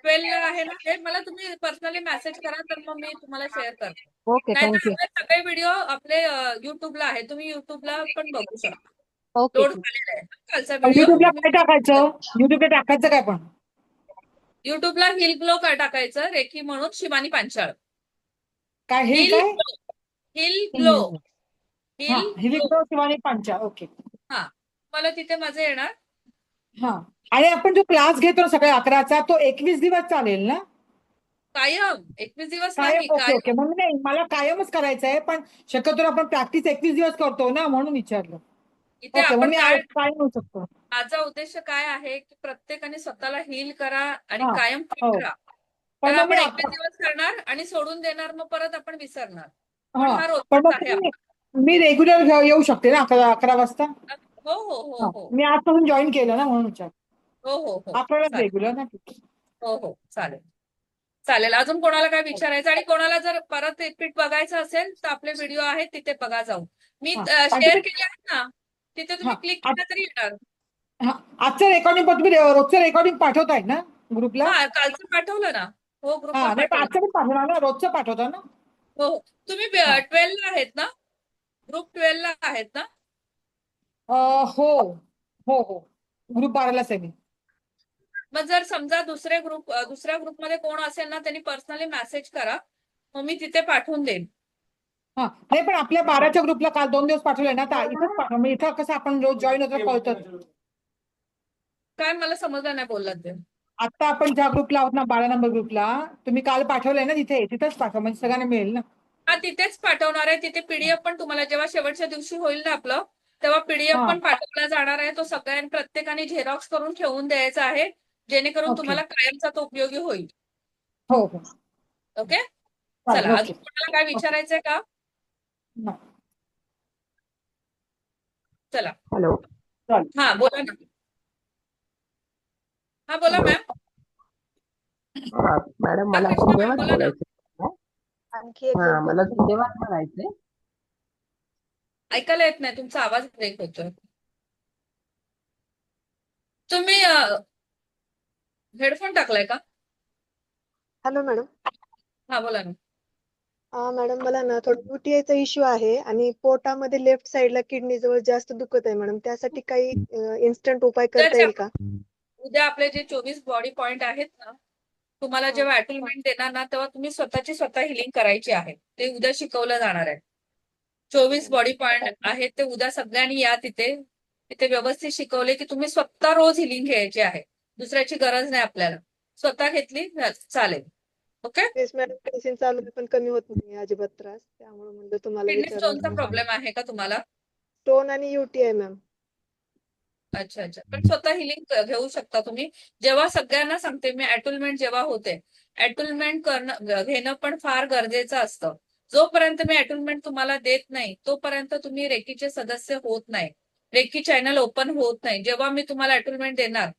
12 आहे ना ते मला तुम्ही पर्सनली मेसेज करा, तर मग मी तुम्हाला शेअर करते. ओके, नाहीतर थँक्यू. आपले सगळे व्हिडिओ आपले युट्यूबला आहे, तुम्ही युट्यूबला पण बघू शकता. ओके, लोड ठीक. झालेला आहे कालचा व्हिडिओ. युट्यूबला तुम्ही काय टाकायचं? युट्यूबला टाकायचं काय पण? युट्यूबला हिल ग्लो काय टाकायचं, रेखी म्हणून शिवानी पांचाळ. काय हे हिल काय? हिल ग्लो हा, हिल हिलिक ग्लो. शिवानी पांचा. ओके. हा, मला तिथे माझे येणार. हा, आणि आपण जो क्लास घेतो ना सकाळी 11चा, तो 21 दिवस चालेल ना? कायम 21 दिवस कायम? नाही, ओके ओके. कायम. म्हणून नाही, मला कायमच करायचं आहे, पण शक्यतो आपण प्रॅक्टिस 21 दिवस करतो ना, म्हणून विचारलं. इथे ओके, मग आपण मी काय, कायम होऊ शकतो. माझा उद्देश काय आहे की प्रत्येकाने स्वतःला हील करा आणि हा, कायम हो. फिट राहा. पण तर मग मी आपण 21 दिवस करणार आणि सोडून देणार, मग परत आपण विसरणार. पण हा, हा पण रोजचाच मग आहे आपला. मी रेग्युलर येऊ शकते ना 11 वाजता? हो हो हो हा, हो मी आजपासून जॉईन केलं ना, म्हणून विचार. हो हो हो 11 चालेल. रेग्युलर ना? हो हो चालेल चालेल. अजून कोणाला काय विचारायचं, आणि कोणाला जर परत रिपीट बघायचं असेल तर आपले व्हिडिओ आहेत तिथे बघा जाऊन. मी हा, शेअर केले आहेत ना, तिथे तुम्ही हा, क्लिक केलं तरी येणार. हा, आजचं रेकॉर्डिंग पण तुम्ही रोजचं रेकॉर्डिंग पाठवताय ना ग्रुपला? हा, कालचं पाठवलं ना. हो, ग्रुपवर हा, नाही, पण पाठवलं. आजचं पण पाठवणार ना, रोजचं पाठवता ना? हो हो. तुम्ही हा. 12 ला आहेत ना, ग्रुप 12 ला आहेत ना? हो हो हो, ग्रुप 12लाच आहे मी. मग जर समजा दुसऱ्या ग्रुपमध्ये कोण असेल ना, त्यांनी पर्सनली मेसेज करा, मग मी तिथे पाठवून देईन. हा, नाही, पण आपल्या 12च्या ग्रुपला काल 2 दिवस पाठवलंय ना, तर इथंच पाठव. मग इथं कसं आपण रोज जॉईन होतो कळतं. काय मला समजलं नाही बोललात ते. आता आपण ज्या ग्रुपला आहोत ना, 12 नंबर ग्रुपला, तुम्ही काल पाठवलंय ना, तिथंच पाठवा, म्हणजे सगळ्यांना मिळेल ना. हा, तिथेच पाठवणार आहे. तिथे पीडीएफ पण तुम्हाला जेव्हा शेवटच्या दिवशी होईल ना आपलं, तेव्हा पीडीएफ हा, पण पाठवला जाणार आहे. तो प्रत्येकाने झेरॉक्स करून ठेवून द्यायचा आहे, जेणेकरून ओके. तुम्हाला कायमचा तो उपयोगी होईल. हो हो, ओके, चालेल. चला. ओके. अजून कोणाला काय विचारायचंय का? हा, चला. हॅलो. हा, बोला ना. हा, बोला हॅलो. मॅम. मॅडम, हा, मला कृष्णा मॅम, धन्यवाद बोला ना. बोलायचे. आणखी एक हा, मला धन्यवाद म्हणायचे. ऐकायला येत नाही, तुमचा आवाज ब्रेक होतोय. तुम्ही हेडफोन टाकलाय का? Hello madam. हा, बोला ना. मॅडम, मला ना थोडं UTI चा इश्यू आहे आणि पोटामध्ये लेफ्ट साईडला किडनी जवळ जास्त दुखत आहे मॅडम. त्यासाठी काही इन्स्टंट उपाय करता येईल का? उद्या आपले जे 24 बॉडी पॉइंट आहेत ना, तुम्हाला हा. जेव्हा अटेन्डमेंट देणार ना, तेव्हा तुम्ही स्वतः हिलिंग करायची आहे. ते उद्या शिकवलं जाणार आहे. 24 बॉडी पॉइंट आहेत, ते उद्या सगळ्यांनी या तिथे व्यवस्थित शिकवले की तुम्ही स्वतः रोज हिलिंग घ्यायची आहे. दुसऱ्याची गरज नाही आपल्याला. स्वतः घेतली चालेल. ओके. तेच मॅडम, मेडिसिन चालू आहे पण कमी होत नाही अजिबात त्रास. त्यामुळे म्हणलं तुम्हाला किडनी स्टोनचा विचारून. प्रॉब्लेम आहे का तुम्हाला? स्टोन आणि UTI मॅम. अच्छा अच्छा. पण स्वतः हिलिंग घेऊ शकता तुम्ही. जेव्हा सगळ्यांना सांगते मी, अटुलमेंट जेव्हा होते, अटुलमेंट घेणं पण फार गरजेचं असतं. जोपर्यंत मी अटुलमेंट तुम्हाला देत नाही, तोपर्यंत तुम्ही रेकीचे सदस्य होत नाही. रेकी चॅनल ओपन होत नाही. जेव्हा मी तुम्हाला अटुलमेंट देणार,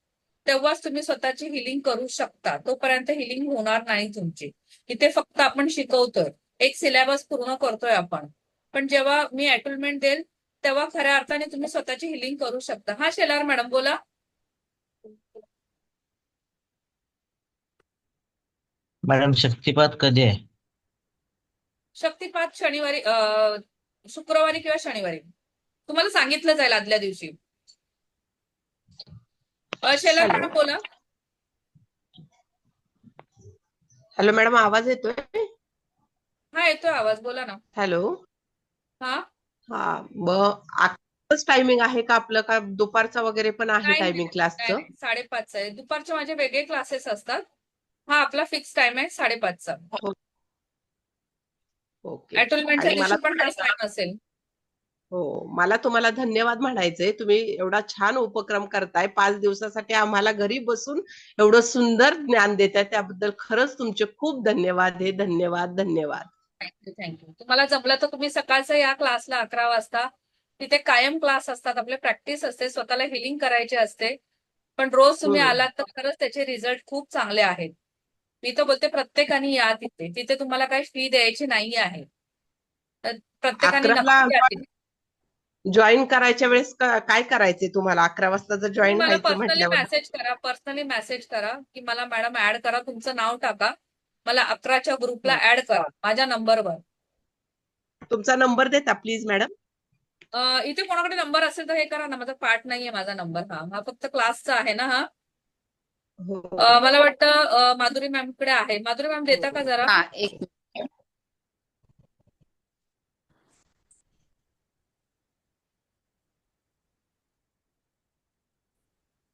तेव्हाच तुम्ही स्वतःची हिलिंग करू शकता. तोपर्यंत हिलिंग होणार नाही तुमची. इथे फक्त आपण शिकवतोय, एक सिलेबस पूर्ण करतोय आपण. पण जेव्हा मी अटुलमेंट देईल, तेव्हा खऱ्या अर्थाने तुम्ही स्वतःची हिलिंग करू शकता. हा, शेलार मॅडम, बोला. मॅडम, शक्तिपात कधी आहे? शक्तिपात शनिवारी, शुक्रवारी किंवा शनिवारी. तुम्हाला सांगितलं जाईल आदल्या दिवशी. शेलार हॅलो. मॅडम, बोला. हॅलो मॅडम, आवाज येतोय? हा, येतोय आवाज, बोला ना. हॅलो. हा, हा, मग आताच टायमिंग आहे का आपलं, का दुपारचा वगैरे पण आहे नाही टायमिंग नाही क्लासचं? नाही, 5:30 आहे. दुपारचे माझे वेगळे क्लासेस असतात. हा, आपला फिक्स टाइम आहे 5:30चा. ओके. अटुलमेंटच्या आणि दिवशी पण हाच टाइम असेल. मला तुम्हाला धन्यवाद म्हणायचंय. तुम्ही एवढा छान उपक्रम करताय. 5 दिवसासाठी आम्हाला घरी बसून एवढं सुंदर ज्ञान देताय, त्याबद्दल खरंच तुमचे खूप धन्यवाद. धन्यवाद. थँक्यू. तुम्हाला जमलं तर तुम्ही सकाळचं या क्लासला 11 वाजता. तिथे कायम क्लास असतात, आपले प्रॅक्टिस असते, स्वतःला हिलिंग करायची असते. पण रोज तुम्ही आलात तर खरंच त्याचे रिझल्ट खूप चांगले आहेत. मी तर बोलते प्रत्येकाने या तिथे तुम्हाला काही फी द्यायची नाही आहे. तर प्रत्येकाने 11ला नक्की या तिथे. जॉईन करायच्या वेळेस काय करायचंय तुम्हाला? 11 वाजता जर तुम्ही जॉईन मला व्हायचं पर्सनली म्हटल्यावर पर्सनली मेसेज करा की मला मॅडम ऍड करा, तुमचं नाव टाका, मला 11च्या ग्रुपला ऍड करा माझ्या नंबरवर. तुमचा नंबर देता प्लीज मॅडम. इथे कोणाकडे नंबर असेल तर हे करा ना, माझा पाठ नाहीये माझा नंबर. हा फक्त क्लासचा आहे ना. हा हो मला वाटतं माधुरी मॅम कडे आहे. माधुरी मॅम देता का जरा? हा, एक मिनिट.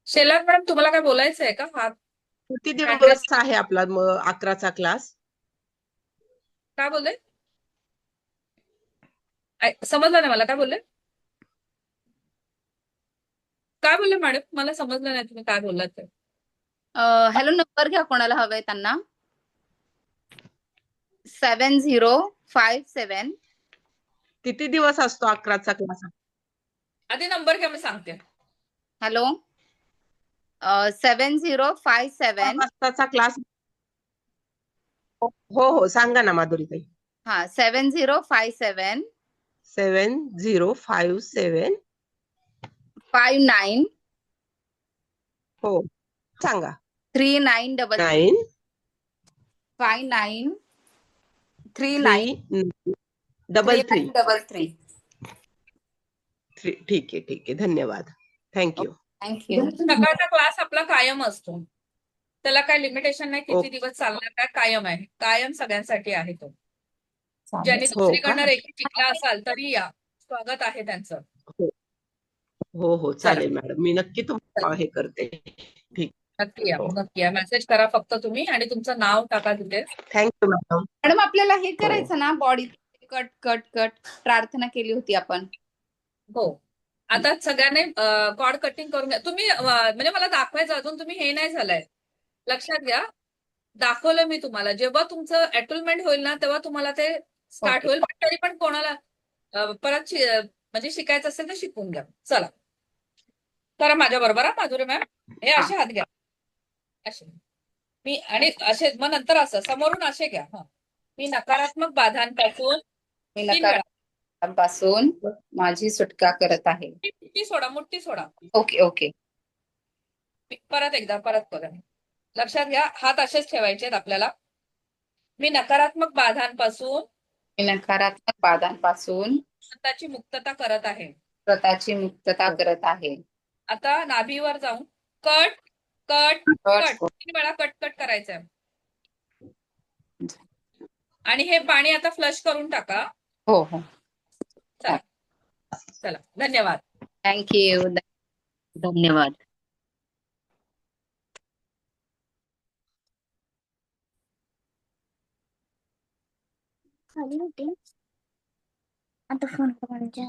शेलार मॅडम तुम्हाला काय बोलायचं आहे का? हा किती hand दिवस raise- आहे आपला 11चा क्लास? काय बोलले? समजलं नाही मला, काय बोलले? काय बोलले मॅडम? मला समजलं नाही तुम्ही काय बोललात ते. हॅलो, नंबर घ्या कोणाला हवंय त्यांना. 7057. किती दिवस असतो 11चा क्लास? आधी नंबर घ्या, मी सांगते. हॅलो, 7057. वाजताचा क्लास. हो हो, सांगा ना माधुरीताई. हा, 7057 7057. 59 हो सांगा. 3933. 9 59 3 3933. ठीक आहे धन्यवाद. थँक्यू. थँक्यू. सकाळचा क्लास आपला कायम असतो, त्याला काय लिमिटेशन नाही किती ओके. दिवस चालणार, काय कायम आहे, कायम सगळ्यांसाठी आहे तो. ज्यांनी हो का? दुसरीकडनं रेखी शिकला असाल तरी या, स्वागत आहे त्यांचं. हो चालेल मॅडम, मी नक्की तुम्हाला हे करते. ठीक. नक्की या, हो. नक्की या. मेसेज करा फक्त तुम्ही आणि तुमचं नाव टाका तिथे. Thank you madam. मॅडम, आपल्याला हे करायचं ना, बॉडी कट कट कट प्रार्थना केली होती आपण. हो, आता सगळ्यांनी कॉर्ड कटिंग करून घ्या तुम्ही. म्हणजे मला दाखवायचं अजून, तुम्ही हे नाही झालंय, लक्षात घ्या. दाखवलं मी तुम्हाला, जेव्हा तुमचं एटलमेंट होईल ना तेव्हा तुम्हाला ते स्टार्ट Okay. होईल. पण तरी पण कोणाला परत म्हणजे शिकायचं असेल तर शिकून घ्या. चला करा माझ्या बरोबर. माधुरी मॅम, हे असे हात घ्या, असे. मी आणि असे, मग नंतर असं समोरून असे घ्या. मी नकारात्मक बाधांपासून मी 3 वेळा नकारात्मकपासून माझी सुटका करत आहे. मुठ्ठी सोडा, मुठ्ठी सोडा. Okay okay. परत एकदा, परत करा. लक्षात घ्या, हात असेच ठेवायचे आहेत आपल्याला. मी नकारात्मक बाधांपासून मी नकारात्मक बाधांपासून स्वतःची मुक्तता करत आहे. स्वतःची मुक्तता करत आहे. आता नाभीवर जाऊन कट कट कट 3 वेळा कट कट करायचंय. आणि हे पाणी आता फ्लश करून टाका. हो हो. चला धन्यवाद. थँक्यू. धन्यवाद. खाली होते आता फोन करायचा